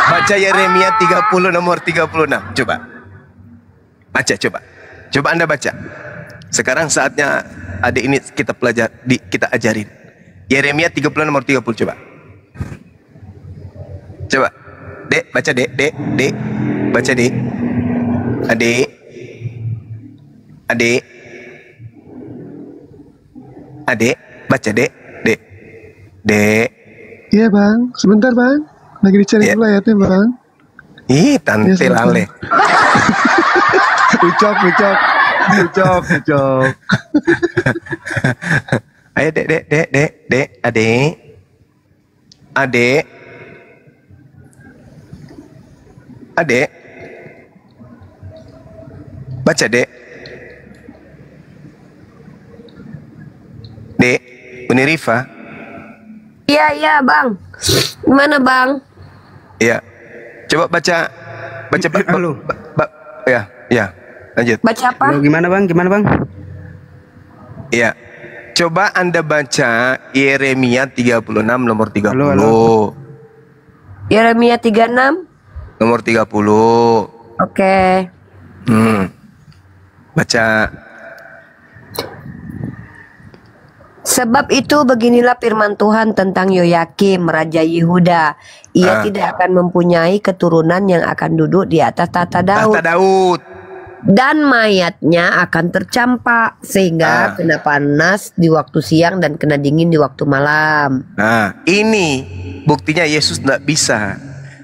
[SPEAKER 3] baca Yeremia 30 nomor 36. Coba. Baca coba. Coba Anda baca. Sekarang saatnya adik ini kita kita ajarin. Yeremia 30 nomor 30 coba. Coba. Dek, baca Dek. Baca Dek. Adik, baca Dek. Dek.
[SPEAKER 4] Iya Bang, sebentar Bang. Lagi dicari dulu ayatnya Bang.
[SPEAKER 3] Ih, tante lale.
[SPEAKER 4] Ucap.
[SPEAKER 3] Ayo Dek, adik. Baca, Dek. Dek, Uni Rifa.
[SPEAKER 1] Iya, iya, Bang. Gimana, Bang?
[SPEAKER 3] Iya. Coba baca
[SPEAKER 2] Halo.
[SPEAKER 3] Ya, lanjut.
[SPEAKER 1] Baca apa?
[SPEAKER 2] Halo, gimana Bang? Gimana Bang?
[SPEAKER 3] Iya. Coba Anda baca Yeremia 36 nomor 30.
[SPEAKER 2] Halo.
[SPEAKER 1] Yeremia 36.
[SPEAKER 3] Nomor 30.
[SPEAKER 1] Oke.
[SPEAKER 3] Baca.
[SPEAKER 1] Sebab itu beginilah firman Tuhan tentang Yoyakim, Raja Yehuda. Ia tidak akan mempunyai keturunan yang akan duduk di atas tahta Daud.
[SPEAKER 3] Tahta Daud.
[SPEAKER 1] Dan mayatnya akan tercampak sehingga kena panas di waktu siang dan kena dingin di waktu malam.
[SPEAKER 3] Nah, ini buktinya Yesus tidak bisa.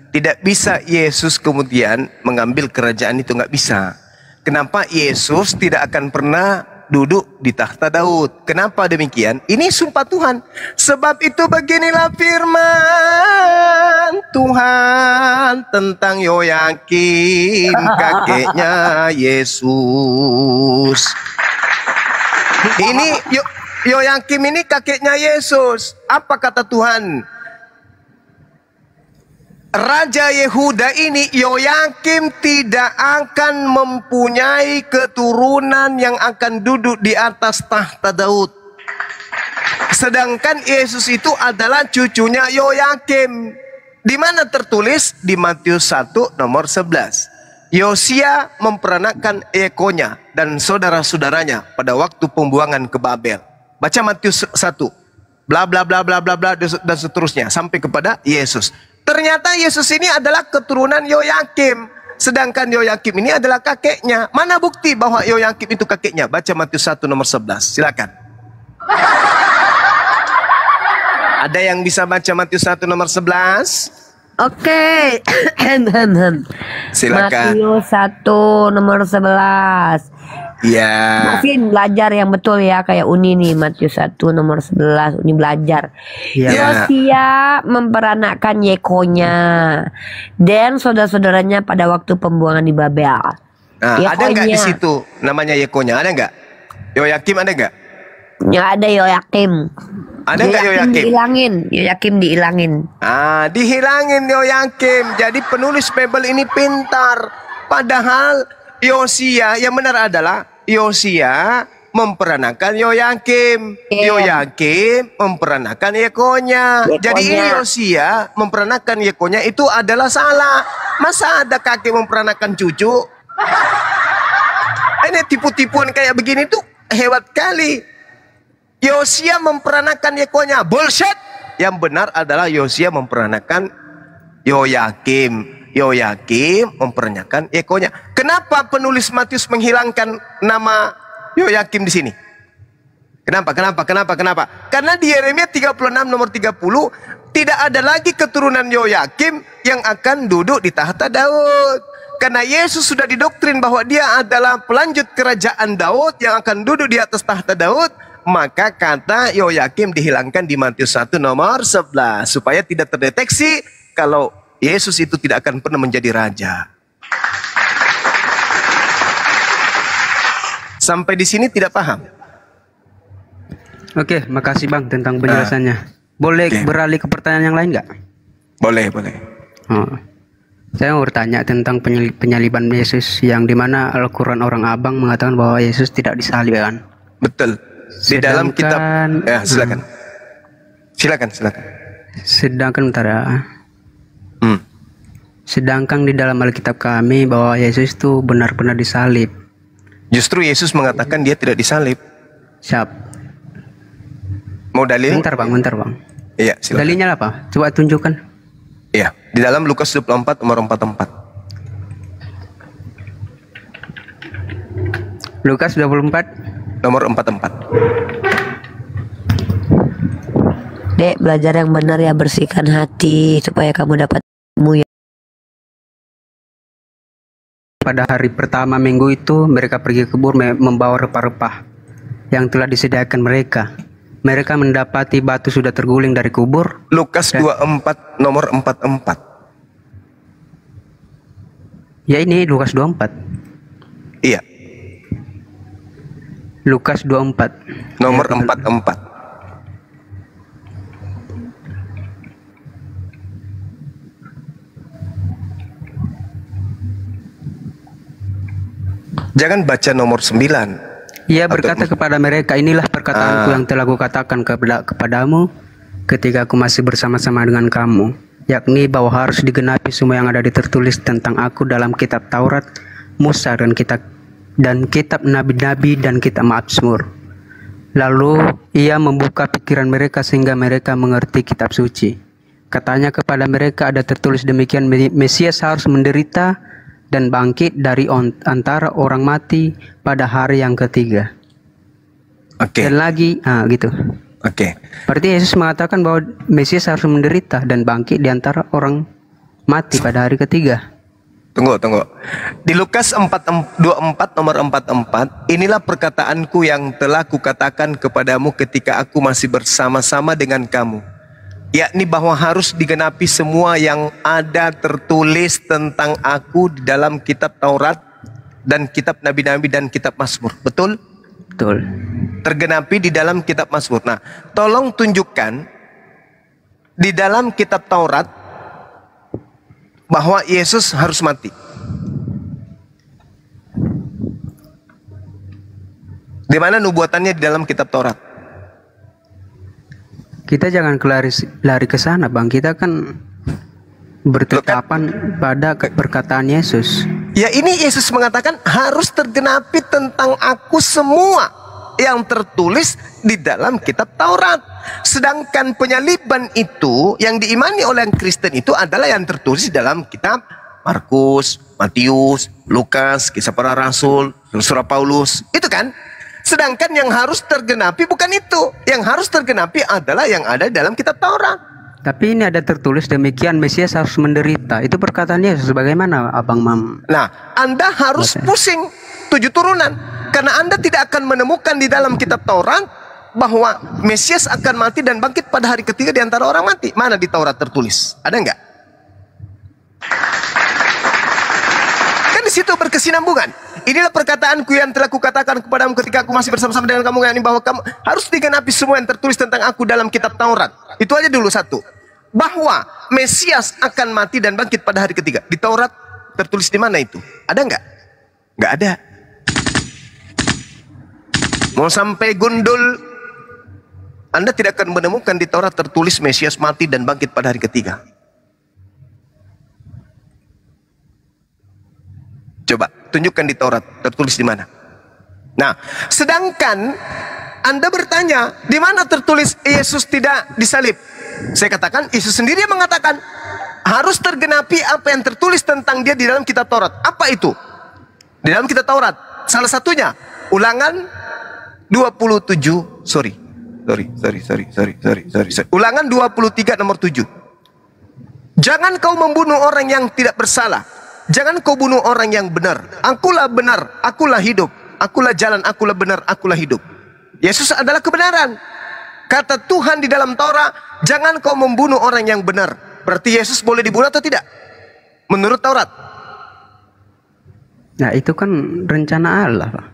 [SPEAKER 3] Tidak bisa Yesus kemudian mengambil kerajaan itu, nggak bisa. Kenapa Yesus tidak akan pernah duduk di tahta Daud? Kenapa demikian? Ini sumpah Tuhan. Sebab itu beginilah firman Tuhan tentang Yoyakim, kakeknya Yesus. Ini Yoyakim ini kakeknya Yesus. Apa kata Tuhan? Raja Yehuda ini, Yoyakim, tidak akan mempunyai keturunan yang akan duduk di atas tahta Daud. Sedangkan Yesus itu adalah cucunya Yoyakim. Di mana tertulis? Di Matius 1 nomor 11. Yosia memperanakan Yekonya dan saudara-saudaranya pada waktu pembuangan ke Babel. Baca Matius 1. Bla bla bla bla bla bla dan seterusnya sampai kepada Yesus. Ternyata Yesus ini adalah keturunan Yoyakim. Sedangkan Yoyakim ini adalah kakeknya. Mana bukti bahwa Yoyakim itu kakeknya? Baca Matius 1 nomor 11. Silakan. Ada yang bisa baca Matius 1 nomor 11?
[SPEAKER 1] Oke.
[SPEAKER 3] Silakan.
[SPEAKER 1] Matius 1 nomor 11.
[SPEAKER 3] Ya.
[SPEAKER 1] Masih belajar yang betul ya, kayak Uni nih. Matius 1 nomor 11. Uni belajar. Yosia memperanakkan Yekonya dan saudara-saudaranya pada waktu pembuangan di Babel.
[SPEAKER 3] Nah, ada nggak di situ namanya Yekonya? Ada nggak? Yoyakim ada nggak?
[SPEAKER 1] Ya, ada Yoyakim.
[SPEAKER 3] Ada nggak Yoyakim?
[SPEAKER 1] Yoyakim diilangin.
[SPEAKER 3] Dihilangin Yoyakim. Jadi penulis Bible ini pintar. Padahal Yosia yang benar adalah Yosia memperanakan Yoyakim. Yoyakim memperanakan Yekonya. Jadi ini Yosia memperanakan Yekonya itu adalah salah. Masa ada kakek memperanakan cucu? Ini tipu-tipuan kayak begini tuh hebat kali. Yosia memperanakan Yekonya. Bullshit. Yang benar adalah Yosia memperanakan Yoyakim. Yoyakim memperanakan Yekonya. Kenapa penulis Matius menghilangkan nama Yoyakim di sini? Kenapa? Karena di Yeremia 36 nomor 30 tidak ada lagi keturunan Yoyakim yang akan duduk di tahta Daud. Karena Yesus sudah didoktrin bahwa dia adalah pelanjut kerajaan Daud yang akan duduk di atas tahta Daud. Maka kata Yoyakim dihilangkan di Matius 1 nomor 11. Supaya tidak terdeteksi kalau Yesus itu tidak akan pernah menjadi raja. Sampai di sini tidak paham?
[SPEAKER 2] Oke, makasih Bang tentang penjelasannya. Boleh beralih ke pertanyaan yang lain nggak?
[SPEAKER 3] Boleh.
[SPEAKER 2] Oh. Saya mau bertanya tentang penyaliban Yesus yang dimana Al-Quran orang Abang mengatakan bahwa Yesus tidak disalib kan?
[SPEAKER 3] Betul. Di dalam kitab, ya silakan.
[SPEAKER 2] Sedangkan sedangkan di dalam Alkitab kami bahwa Yesus itu benar-benar disalib.
[SPEAKER 3] Justru Yesus mengatakan dia tidak disalib.
[SPEAKER 2] Siap.
[SPEAKER 3] Mau dalil?
[SPEAKER 2] Bentar bang.
[SPEAKER 3] Iya, silakan.
[SPEAKER 2] Dalilnya apa? Coba tunjukkan.
[SPEAKER 3] Iya, di dalam Lukas 24 nomor 44.
[SPEAKER 2] Lukas 24
[SPEAKER 3] nomor 44.
[SPEAKER 1] Dek, belajar yang benar ya, bersihkan hati supaya kamu dapat ilmu ya.
[SPEAKER 2] Pada hari pertama minggu itu mereka pergi ke kubur membawa rempah-rempah yang telah disediakan mereka. Mereka mendapati batu sudah terguling dari kubur.
[SPEAKER 3] Lukas 24 nomor 44.
[SPEAKER 2] Ya ini Lukas 24.
[SPEAKER 3] Iya.
[SPEAKER 2] Lukas 24.
[SPEAKER 3] Nomor 44. Jangan baca nomor 9.
[SPEAKER 2] Ia berkata kepada mereka, inilah perkataanku yang telah kukatakan kepadamu ketika aku masih bersama-sama dengan kamu, yakni bahwa harus digenapi semua yang ada ditertulis tentang aku dalam kitab Taurat, Musa dan kitab nabi-nabi dan kitab Mazmur. Lalu ia membuka pikiran mereka sehingga mereka mengerti kitab suci. Katanya kepada mereka, ada tertulis demikian, Mesias harus menderita dan bangkit dari antara orang mati pada hari yang ketiga.
[SPEAKER 3] Oke.
[SPEAKER 2] Dan lagi, gitu.
[SPEAKER 3] Oke.
[SPEAKER 2] Berarti Yesus mengatakan bahwa Mesias harus menderita dan bangkit di antara orang mati pada hari ketiga.
[SPEAKER 3] Tunggu. Di Lukas 24 nomor 44, inilah perkataanku yang telah kukatakan kepadamu ketika aku masih bersama-sama dengan kamu, yakni bahwa harus digenapi semua yang ada tertulis tentang aku di dalam kitab Taurat dan kitab nabi-nabi dan kitab Mazmur. Betul?
[SPEAKER 2] Betul.
[SPEAKER 3] Tergenapi di dalam kitab Mazmur. Nah, tolong tunjukkan di dalam kitab Taurat bahwa Yesus harus mati. Di mana nubuatannya di dalam kitab Taurat?
[SPEAKER 2] Kita jangan lari ke sana, Bang. Kita kan bertetapan pada perkataan Yesus.
[SPEAKER 3] Ya, ini Yesus mengatakan harus tergenapi tentang aku semua yang tertulis di dalam kitab Taurat. Sedangkan penyaliban itu yang diimani oleh Kristen itu adalah yang tertulis dalam kitab Markus, Matius, Lukas, Kisah Para Rasul, Surat Paulus. Itu kan? Sedangkan yang harus tergenapi bukan itu. Yang harus tergenapi adalah yang ada dalam kitab Taurat.
[SPEAKER 2] Tapi ini ada tertulis demikian, Mesias harus menderita. Itu perkataan Yesus. Bagaimana Abang Mam?
[SPEAKER 3] Nah, Anda harus pusing 7 turunan. Karena Anda tidak akan menemukan di dalam kitab Taurat bahwa Mesias akan mati dan bangkit pada hari ketiga di antara orang mati. Mana di Taurat tertulis? Ada enggak? Kan di situ berkesinambungan. Inilah perkataanku yang telah kukatakan kepadamu ketika aku masih bersama-sama dengan kamu, yakni bahwa kamu harus digenapi semua yang tertulis tentang aku dalam kitab Taurat. Itu aja dulu satu. Bahwa Mesias akan mati dan bangkit pada hari ketiga. Di Taurat tertulis di mana itu? Ada enggak? Enggak ada. Mau sampai gundul, Anda tidak akan menemukan di Taurat tertulis Mesias mati dan bangkit pada hari ketiga. Coba tunjukkan di Taurat tertulis di mana. Nah, sedangkan Anda bertanya, di mana tertulis Yesus tidak disalib? Saya katakan, Yesus sendiri mengatakan harus tergenapi apa yang tertulis tentang dia di dalam kitab Taurat. Apa itu? Di dalam kitab Taurat, salah satunya Ulangan 27, Ulangan 23 nomor 7. Jangan kau membunuh orang yang tidak bersalah. Jangan kau bunuh orang yang benar. Akulah benar, akulah hidup. Akulah jalan, akulah benar, akulah hidup. Yesus adalah kebenaran. Kata Tuhan di dalam Taurat, jangan kau membunuh orang yang benar. Berarti Yesus boleh dibunuh atau tidak? Menurut Taurat.
[SPEAKER 2] Nah, itu kan rencana Allah, Pak.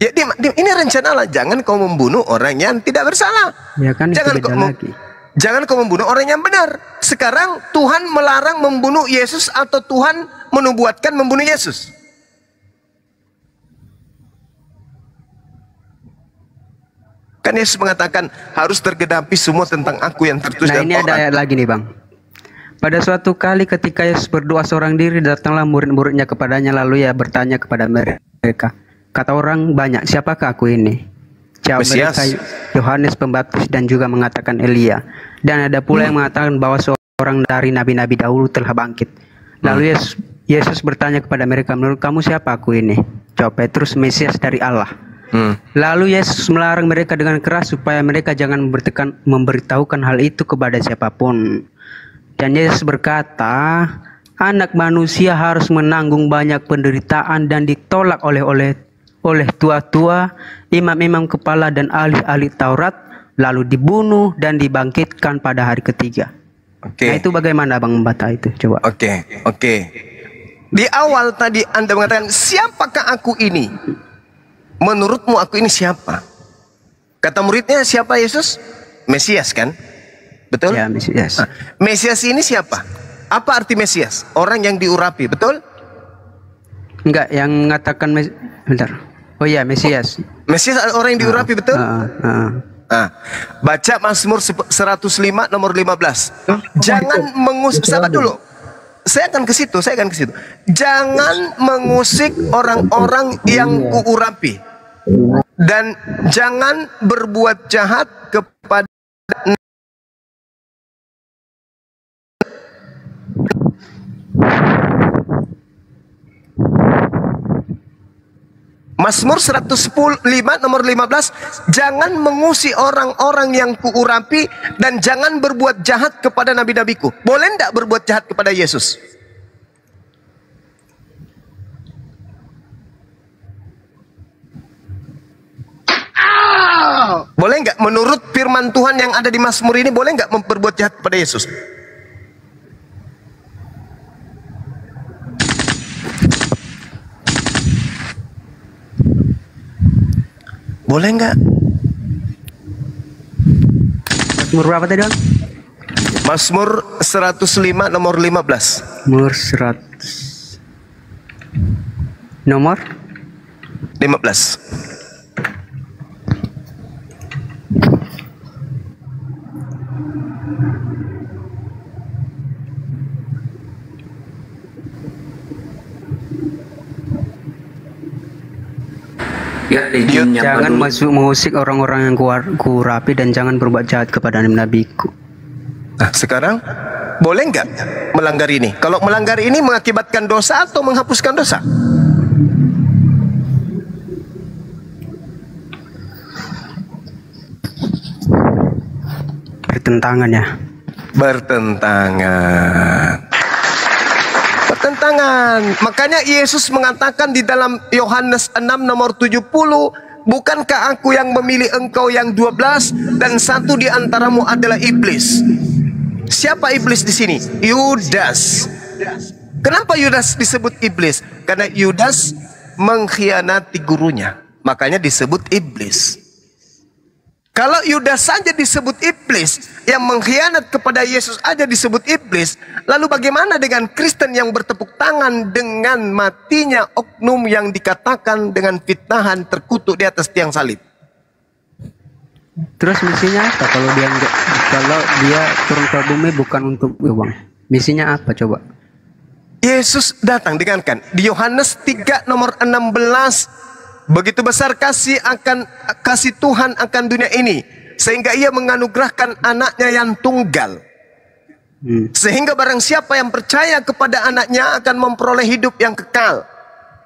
[SPEAKER 3] Ya, ini rencana Allah. Jangan kau membunuh orang yang tidak bersalah.
[SPEAKER 2] Ya kan,
[SPEAKER 3] jangan kau membunuh orang yang benar. Sekarang Tuhan melarang membunuh Yesus atau Tuhan menubuatkan membunuh Yesus? Kan Yesus mengatakan harus tergenapi semua tentang aku yang tertulis dalam Taurat.
[SPEAKER 2] Nah, ini ada ayat lagi nih, Bang. Pada suatu kali ketika Yesus berdoa seorang diri, datanglah murid-muridnya kepadanya, lalu ia bertanya kepada mereka, kata orang banyak, siapakah aku ini? Jawab mereka, Yohanes Pembaptis, dan juga mengatakan Elia. Dan ada pula yang mengatakan bahwa seorang dari nabi-nabi dahulu telah bangkit. Lalu Yesus bertanya kepada mereka, menurut kamu siapa aku ini? Jawab Petrus, Mesias dari Allah. Lalu Yesus melarang mereka dengan keras supaya mereka jangan memberitahukan hal itu kepada siapapun. Dan Yesus berkata, anak manusia harus menanggung banyak penderitaan dan ditolak oleh tua-tua, imam-imam kepala dan ahli-ahli Taurat, lalu dibunuh dan dibangkitkan pada hari ketiga. Nah, itu bagaimana Bang membaca itu? Coba.
[SPEAKER 3] Oke. Di awal tadi Anda mengatakan, siapakah aku ini? menurutmu aku ini siapa? Kata muridnya, siapa Yesus? Mesias kan? Betul?
[SPEAKER 2] Ya, Mesias.
[SPEAKER 3] Mesias ini siapa? Apa arti Mesias? Orang yang diurapi, betul?
[SPEAKER 2] Enggak, yang mengatakan bentar. Oh iya, Mesias.
[SPEAKER 3] Mesias orang yang diurapi, betul? Baca Mazmur 105 nomor 15. Jangan mengusik, sabar dulu. Saya akan ke situ. Jangan mengusik orang-orang yang kuurapi. Dan jangan berbuat jahat kepada Mazmur 105 nomor 15. Jangan mengusik orang-orang yang kuurapi dan jangan berbuat jahat kepada nabi-nabiku. Boleh enggak berbuat jahat kepada Yesus? Boleh enggak menurut firman Tuhan yang ada di Mazmur ini, boleh enggak berbuat jahat kepada Yesus? Boleh enggak?
[SPEAKER 2] Mazmur berapa tadi, Bang?
[SPEAKER 3] Mazmur 105 nomor 15.
[SPEAKER 2] Mazmur 100 nomor
[SPEAKER 3] 15.
[SPEAKER 5] Ya, legion yang
[SPEAKER 2] jangan
[SPEAKER 5] baru.
[SPEAKER 2] mengusik orang-orang yang kuurapi dan jangan berbuat jahat kepada nabiku.
[SPEAKER 3] Nah, sekarang boleh nggak melanggar ini? Kalau melanggar ini mengakibatkan dosa atau menghapuskan dosa?
[SPEAKER 2] Bertentangan ya.
[SPEAKER 3] Bertentangan. Makanya Yesus mengatakan di dalam Yohanes 6 nomor 70, bukankah aku yang memilih engkau yang 12 dan satu di antaramu adalah iblis? Siapa iblis di sini? Yudas. Kenapa Yudas disebut iblis? Karena Yudas mengkhianati gurunya, makanya disebut iblis. Kalau Yudas saja disebut iblis, yang mengkhianat kepada Yesus aja disebut iblis, lalu bagaimana dengan Kristen yang bertepuk tangan dengan matinya oknum yang dikatakan dengan fitnahan terkutuk di atas tiang salib?
[SPEAKER 2] Terus misinya apa kalau dia turun ke bumi bukan untuk uang? Misinya apa coba?
[SPEAKER 3] Yesus datang, dengarkan di Yohanes 3 nomor 16. Begitu besar kasih Tuhan akan dunia ini, sehingga ia menganugerahkan anaknya yang tunggal. Sehingga barang siapa yang percaya kepada anaknya akan memperoleh hidup yang kekal.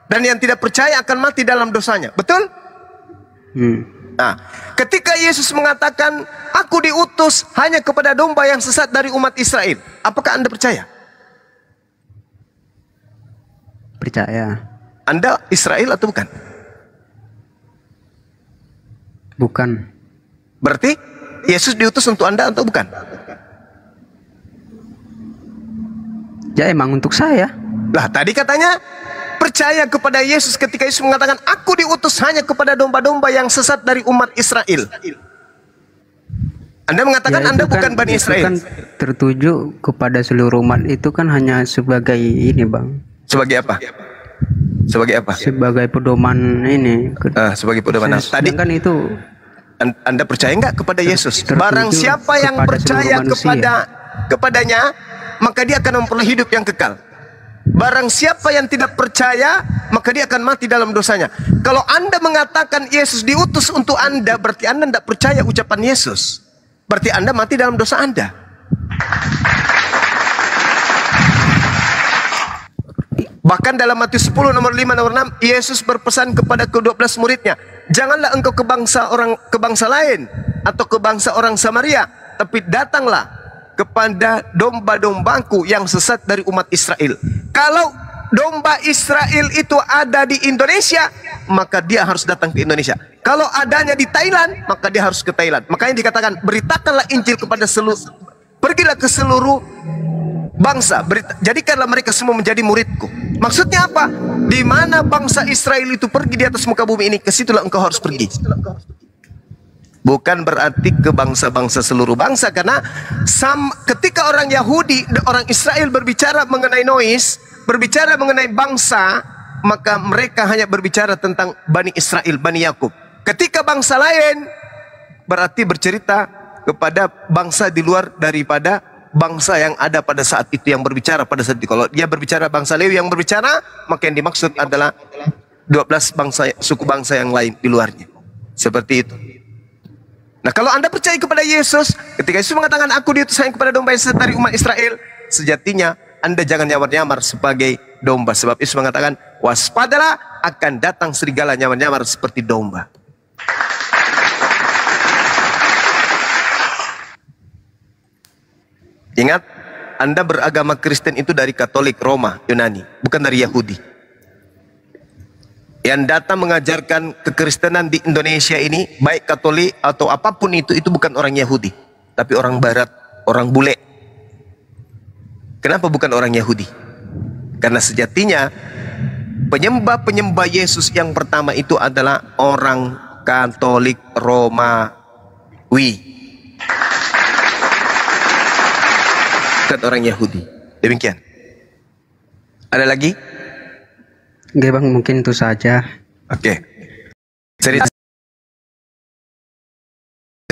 [SPEAKER 3] Dan yang tidak percaya akan mati dalam dosanya. Betul? Nah, ketika Yesus mengatakan, aku diutus hanya kepada domba yang sesat dari umat Israel. Apakah Anda percaya?
[SPEAKER 2] Percaya.
[SPEAKER 3] Anda Israel atau bukan?
[SPEAKER 2] Bukan.
[SPEAKER 3] Berarti Yesus diutus untuk Anda atau bukan?
[SPEAKER 2] Ya emang untuk saya.
[SPEAKER 3] Lah tadi katanya percaya kepada Yesus ketika Yesus mengatakan aku diutus hanya kepada domba-domba yang sesat dari umat Israel. Anda mengatakan
[SPEAKER 2] ya,
[SPEAKER 3] Anda bukan Bani Israel.
[SPEAKER 2] Kan tertuju kepada seluruh umat, itu kan hanya sebagai ini, Bang.
[SPEAKER 3] Sebagai apa? Sebagai apa?
[SPEAKER 2] Sebagai pedoman ini.
[SPEAKER 3] Sebagai pedoman. Tadi
[SPEAKER 2] kan itu.
[SPEAKER 3] Anda percaya enggak kepada Yesus? Barang siapa yang percaya kepadanya, maka dia akan memperoleh hidup yang kekal. Barang siapa yang tidak percaya, maka dia akan mati dalam dosanya. Kalau Anda mengatakan Yesus diutus untuk Anda, berarti Anda tidak percaya ucapan Yesus. Berarti Anda mati dalam dosa Anda. Bahkan dalam Matius 10 nomor 5 nomor 6, Yesus berpesan kepada ke-12 muridnya, janganlah engkau ke bangsa lain atau ke bangsa orang Samaria, tapi datanglah kepada domba-dombaku yang sesat dari umat Israel. Kalau domba Israel itu ada di Indonesia, maka dia harus datang ke Indonesia. Kalau adanya di Thailand, maka dia harus ke Thailand. Makanya dikatakan, beritakanlah Injil kepada pergilah ke seluruh bangsa, jadikanlah mereka semua menjadi muridku. Maksudnya apa? Di mana bangsa Israel itu pergi di atas muka bumi ini, ke situlah engkau harus pergi. Bukan berarti ke bangsa-bangsa seluruh bangsa, karena ketika orang Yahudi, orang Israel berbicara mengenai nois, berbicara mengenai bangsa, maka mereka hanya berbicara tentang Bani Israel, Bani Yakub. Ketika bangsa lain, berarti bercerita kepada bangsa di luar daripada bangsa yang ada pada saat itu, yang berbicara pada saat itu. Kalau dia berbicara bangsa Lewi yang berbicara, maka yang dimaksud adalah 12 bangsa, suku bangsa yang lain di luarnya. Seperti itu. Nah, kalau Anda percaya kepada Yesus, ketika Yesus mengatakan aku diutus hanya kepada domba yang dari umat Israel, sejatinya Anda jangan nyamar-nyamar sebagai domba. Sebab Yesus mengatakan, waspadalah, akan datang serigala nyamar-nyamar seperti domba. Ingat, Anda beragama Kristen itu dari Katolik Roma, Yunani, bukan dari Yahudi. Yang datang mengajarkan kekristenan di Indonesia ini, baik Katolik atau apapun itu bukan orang Yahudi, tapi orang Barat, orang bule. Kenapa bukan orang Yahudi? Karena sejatinya penyembah-penyembah Yesus yang pertama itu adalah orang Katolik Romawi, bukan orang Yahudi. Demikian. Ada lagi?
[SPEAKER 2] Oke bang, mungkin itu saja.
[SPEAKER 3] Oke. Cerita.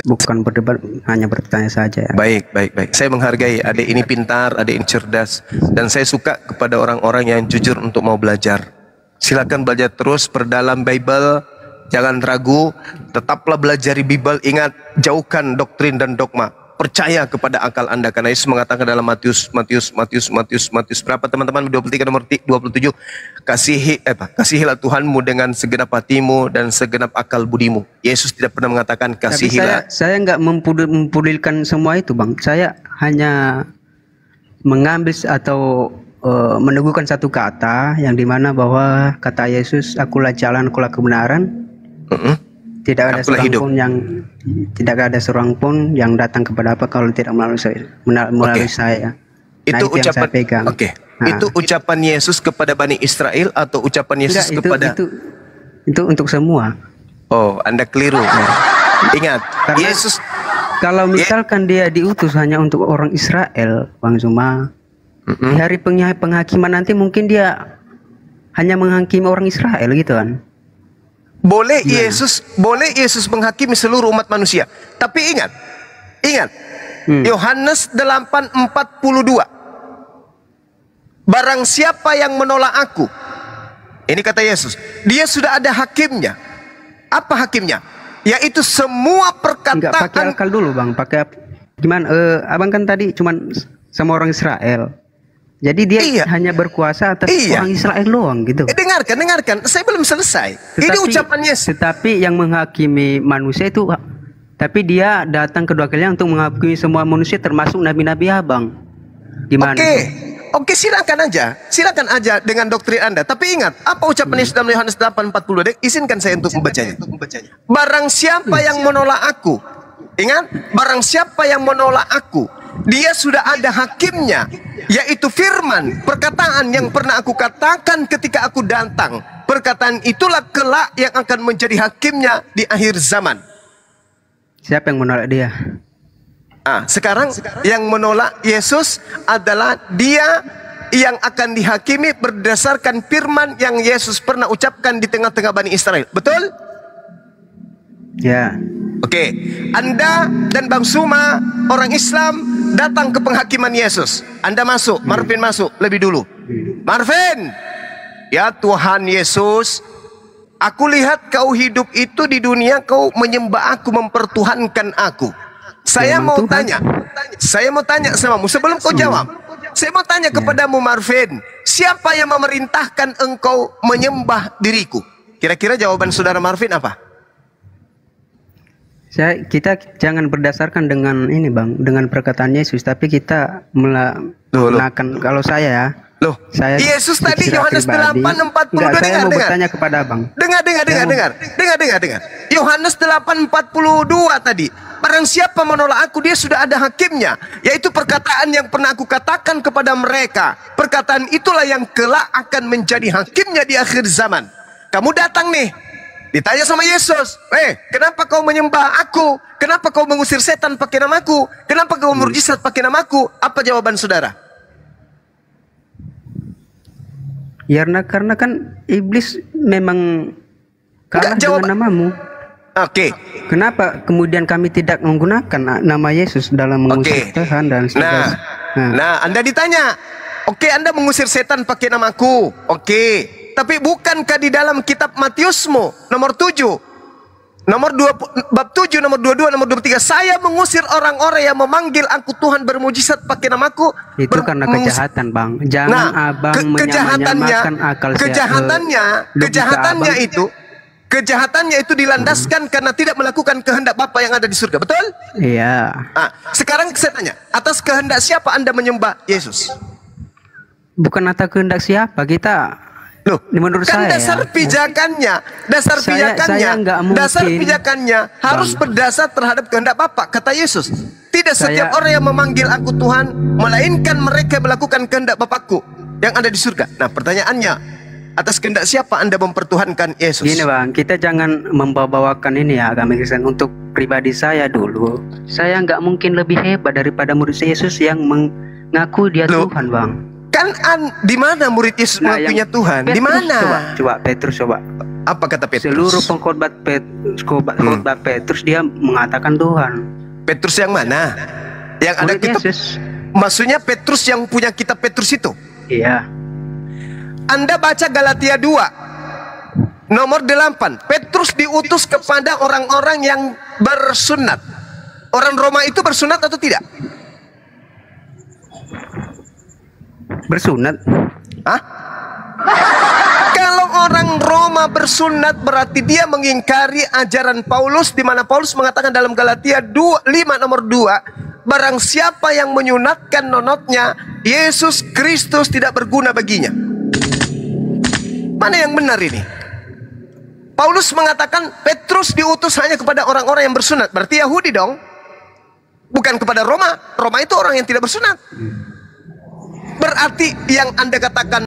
[SPEAKER 2] Bukan berdebat, hanya bertanya saja.
[SPEAKER 3] Baik. Saya menghargai adik ini pintar, adik ini cerdas, dan saya suka kepada orang-orang yang jujur untuk mau belajar. Silakan belajar terus, perdalam Bible, jangan ragu, tetaplah belajar Bible. Ingat, jauhkan doktrin dan dogma. Percaya kepada akal Anda, karena Yesus mengatakan dalam Matius berapa teman-teman? 23 nomor 27, kasihilah Tuhanmu dengan segenap hatimu dan segenap akal budimu. Yesus tidak pernah mengatakan kasihilah.
[SPEAKER 2] Tapi saya nggak mempudilkan semua itu bang. Saya hanya mengambil atau meneguhkan satu kata yang dimana bahwa kata Yesus, akulah jalan, akulah kebenaran. Tidak ada seorang pun yang datang kepada apa kalau tidak melalui saya.
[SPEAKER 3] Itu
[SPEAKER 2] yang
[SPEAKER 3] ucapan.
[SPEAKER 2] saya pegang.
[SPEAKER 3] Itu ucapan Yesus kepada Bani Israel atau ucapan Yesus kepada?
[SPEAKER 2] Itu untuk semua.
[SPEAKER 3] Oh, Anda keliru. Ingat,
[SPEAKER 2] karena
[SPEAKER 3] Yesus.
[SPEAKER 2] Kalau misalkan dia diutus hanya untuk orang Israel, Bang Zuma, di hari penghakiman nanti mungkin dia hanya menghakimi orang Israel gitu kan.
[SPEAKER 3] Boleh Yesus menghakimi seluruh umat manusia. Tapi ingat. Yohanes 8:42. Barang siapa yang menolak aku, ini kata Yesus, dia sudah ada hakimnya. Apa hakimnya? Yaitu semua perkataan.
[SPEAKER 2] Enggak pakai akal dulu bang, pakai gimana? Abang kan tadi cuman sama orang Israel. Jadi dia hanya berkuasa atas orang Israel doang gitu.
[SPEAKER 3] Dengarkan. Saya belum selesai. Ini ucapan Yesus. Tetapi
[SPEAKER 2] yang menghakimi manusia itu, tapi dia datang kedua kalinya untuk menghakimi semua manusia termasuk nabi-nabi abang. Gimana?
[SPEAKER 3] Oke, silakan aja dengan doktrin Anda. Tapi ingat, apa ucapan Yesus dalam Yohanes 8:40? Izinkan saya untuk membacanya. Barang siapa yang menolak aku, ingat, barang siapa yang menolak aku, dia sudah ada hakimnya, yaitu firman, perkataan yang pernah aku katakan ketika aku datang. Perkataan itulah kelak yang akan menjadi hakimnya di akhir zaman.
[SPEAKER 2] Siapa yang menolak dia?
[SPEAKER 3] Sekarang yang menolak Yesus adalah dia yang akan dihakimi berdasarkan firman yang Yesus pernah ucapkan di tengah-tengah Bani Israel. Betul?
[SPEAKER 2] Ya.
[SPEAKER 3] Oke, Anda dan Bang Suma, orang Islam, datang ke penghakiman Yesus. Anda masuk, Marvin masuk lebih dulu. Marvin, ya Tuhan Yesus, aku lihat kau hidup itu di dunia, kau menyembah aku, mempertuhankan aku. Saya mau tanya samamu sebelum kau jawab. Saya mau tanya kepadamu Marvin, siapa yang memerintahkan engkau menyembah diriku? Kira-kira jawaban saudara Marvin apa?
[SPEAKER 2] Kita jangan berdasarkan dengan ini bang, dengan perkataan Yesus, tapi kita melakukan. Kalau saya
[SPEAKER 3] Yesus tadi Yohanes 8:40.
[SPEAKER 2] Saya mau bertanya kepada abang.
[SPEAKER 3] Dengar. Yohanes 8:42 tadi. Barang siapa menolak aku, dia sudah ada hakimnya, yaitu perkataan yang pernah aku katakan kepada mereka. Perkataan itulah yang kelak akan menjadi hakimnya di akhir zaman. Kamu datang nih, ditanya sama Yesus, kenapa kau menyembah aku? Kenapa kau mengusir setan pakai namaku? Kenapa kau mukjizat pakai namaku? Apa jawaban saudara?
[SPEAKER 2] Karena kan iblis memang kalah dengan namamu.
[SPEAKER 3] Oke.
[SPEAKER 2] Kenapa kemudian kami tidak menggunakan nama Yesus dalam mengusir setan dan sebagainya?
[SPEAKER 3] Nah, Anda ditanya, oke, Anda mengusir setan pakai namaku, oke. Tapi bukankah di dalam kitab Matiusmu nomor 7, nomor 2, bab 7, nomor 22, nomor 23, saya mengusir orang-orang yang memanggil aku Tuhan bermujizat pakai namaku.
[SPEAKER 2] Itu karena kejahatan, Bang. Jangan abang menyamakan akal
[SPEAKER 3] kejahatannya itu dilandaskan karena tidak melakukan kehendak Bapa yang ada di surga, betul?
[SPEAKER 2] Iya.
[SPEAKER 3] Sekarang saya tanya, atas kehendak siapa Anda menyembah Yesus?
[SPEAKER 2] Bukan atas kehendak siapa, kita.
[SPEAKER 3] Loh,
[SPEAKER 2] menurut
[SPEAKER 3] kan
[SPEAKER 2] saya,
[SPEAKER 3] dasar pijakannya harus berdasar terhadap kehendak Bapa, kata Yesus. Tidak setiap orang yang memanggil aku Tuhan, melainkan mereka melakukan kehendak Bapakku yang ada di surga. Nah, pertanyaannya, atas kehendak siapa Anda mempertuhankan Yesus?
[SPEAKER 2] Gini Bang, kita jangan membawa-bawakan ini ya agama Kristen. Untuk pribadi saya dulu, saya nggak mungkin lebih hebat daripada murid Yesus yang mengaku dia Tuhan, Bang.
[SPEAKER 3] Kan di mana murid Yesus mengakunya Tuhan? Di mana?
[SPEAKER 2] Coba Petrus coba.
[SPEAKER 3] Apa kata Petrus?
[SPEAKER 2] Seluruh pengkhotbah Petrus dia mengatakan Tuhan.
[SPEAKER 3] Petrus yang mana? Yang ada kitab
[SPEAKER 2] Yesus.
[SPEAKER 3] Maksudnya Petrus yang punya kitab Petrus itu?
[SPEAKER 2] Iya.
[SPEAKER 3] Anda baca Galatia 2 nomor 8. Petrus diutus kepada orang-orang yang bersunat. Orang Roma itu bersunat atau tidak?
[SPEAKER 2] Bersunat?
[SPEAKER 3] Kalau orang Roma bersunat berarti dia mengingkari ajaran Paulus, di mana Paulus mengatakan dalam Galatia 5 nomor 2, barang siapa yang menyunatkan nonotnya, Yesus Kristus tidak berguna baginya. Mana yang benar ini? Paulus mengatakan Petrus diutus hanya kepada orang-orang yang bersunat, berarti Yahudi dong, bukan kepada Roma. Roma itu orang yang tidak bersunat. Berarti yang Anda katakan,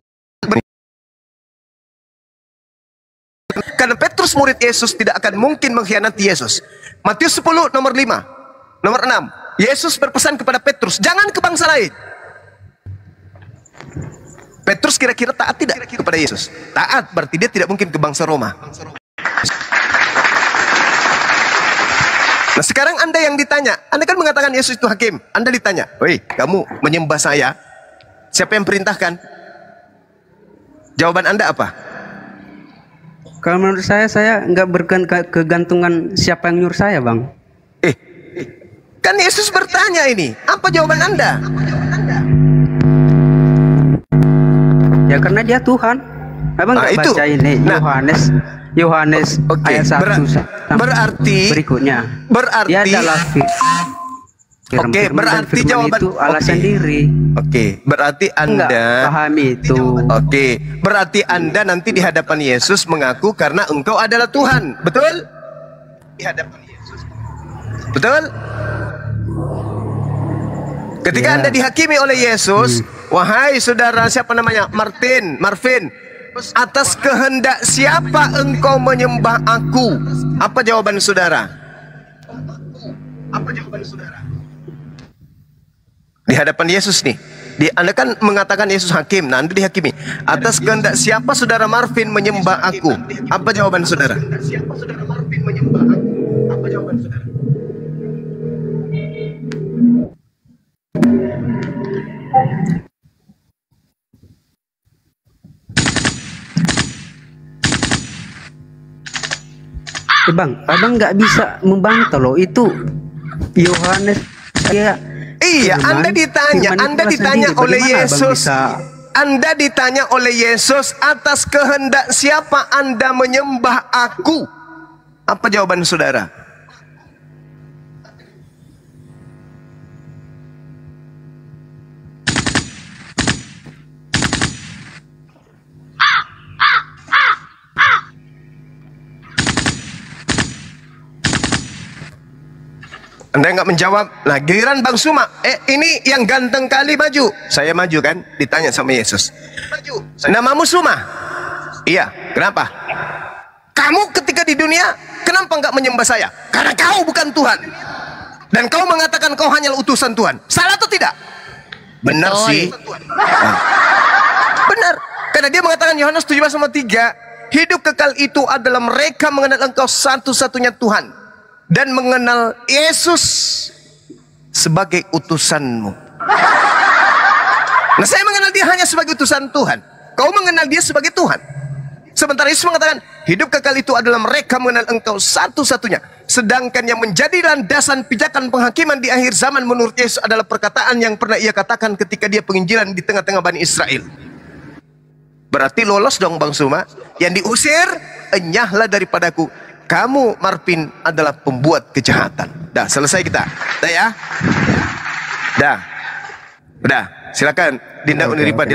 [SPEAKER 3] karena Petrus murid Yesus tidak akan mungkin mengkhianati Yesus. Matius 10 nomor 5, nomor 6, Yesus berpesan kepada Petrus, jangan ke bangsa lain. Petrus kira-kira taat tidak kepada Yesus? Taat, berarti dia tidak mungkin ke bangsa Roma. Nah, sekarang Anda yang ditanya, Anda kan mengatakan Yesus itu hakim. Anda ditanya, woi, kamu menyembah saya, siapa yang perintahkan? Jawaban Anda apa?
[SPEAKER 2] Kalau menurut saya nggak berkegantungan siapa yang nyuruh saya, Bang.
[SPEAKER 3] Kan Yesus bertanya ini, apa jawaban Anda?
[SPEAKER 2] Ya karena dia Tuhan. Abang nggak baca ini Yohanes ayat 1
[SPEAKER 3] berarti
[SPEAKER 2] berikutnya.
[SPEAKER 3] Berarti
[SPEAKER 2] dia adalah
[SPEAKER 3] berarti jawaban
[SPEAKER 2] itu alasan diri.
[SPEAKER 3] Berarti Anda
[SPEAKER 2] pahami itu.
[SPEAKER 3] Berarti Anda nanti di hadapan Yesus mengaku karena engkau adalah Tuhan. Betul? Di hadapan Yesus. Betul? Ketika Anda dihakimi oleh Yesus, wahai saudara, siapa namanya? Marvin, atas kehendak siapa engkau menyembah aku? Apa jawaban saudara? Apa jawaban saudara? Di hadapan Yesus nih, Anda kan mengatakan Yesus hakim. Nah, Anda dihakimi. Atas kehendak siapa saudara Marvin menyembah aku? Apa jawaban saudara? Siapa saudara Marvin menyembah aku? Apa jawaban saudara?
[SPEAKER 2] Bang, abang nggak bisa membantah loh itu Yohanes.
[SPEAKER 3] Iya, Anda ditanya oleh Yesus. Anda ditanya oleh Yesus, atas kehendak siapa Anda menyembah aku? Apa jawaban saudara? Anda nggak menjawab. Nah, giliran Bang Suma, ini yang ganteng kali maju. Saya maju kan? Ditanya sama Yesus. Maju. Namamu Suma? Iya. Kenapa? Kamu ketika di dunia, kenapa nggak menyembah saya? Karena kau bukan Tuhan. Dan kau mengatakan kau hanyalah utusan Tuhan. Salah atau tidak? Benar sih. Nah, benar. Karena dia mengatakan Yohanes 17:3, hidup kekal itu adalah mereka mengenal engkau satu-satunya Tuhan dan mengenal Yesus sebagai utusanmu. Nah, saya mengenal dia hanya sebagai utusan Tuhan. Kau mengenal dia sebagai Tuhan. Sementara Yesus mengatakan hidup kekal itu adalah mereka mengenal engkau satu-satunya. Sedangkan yang menjadi landasan pijakan penghakiman di akhir zaman menurut Yesus adalah perkataan yang pernah ia katakan ketika dia penginjilan di tengah-tengah Bani Israel. Berarti lolos dong Bang Suma. Yang diusir, enyahlah daripadaku. Kamu Marpin adalah pembuat kejahatan. Dah, selesai kita. Dah ya. Dah. Udah, silakan Dinda Uniripa dilanjutkan.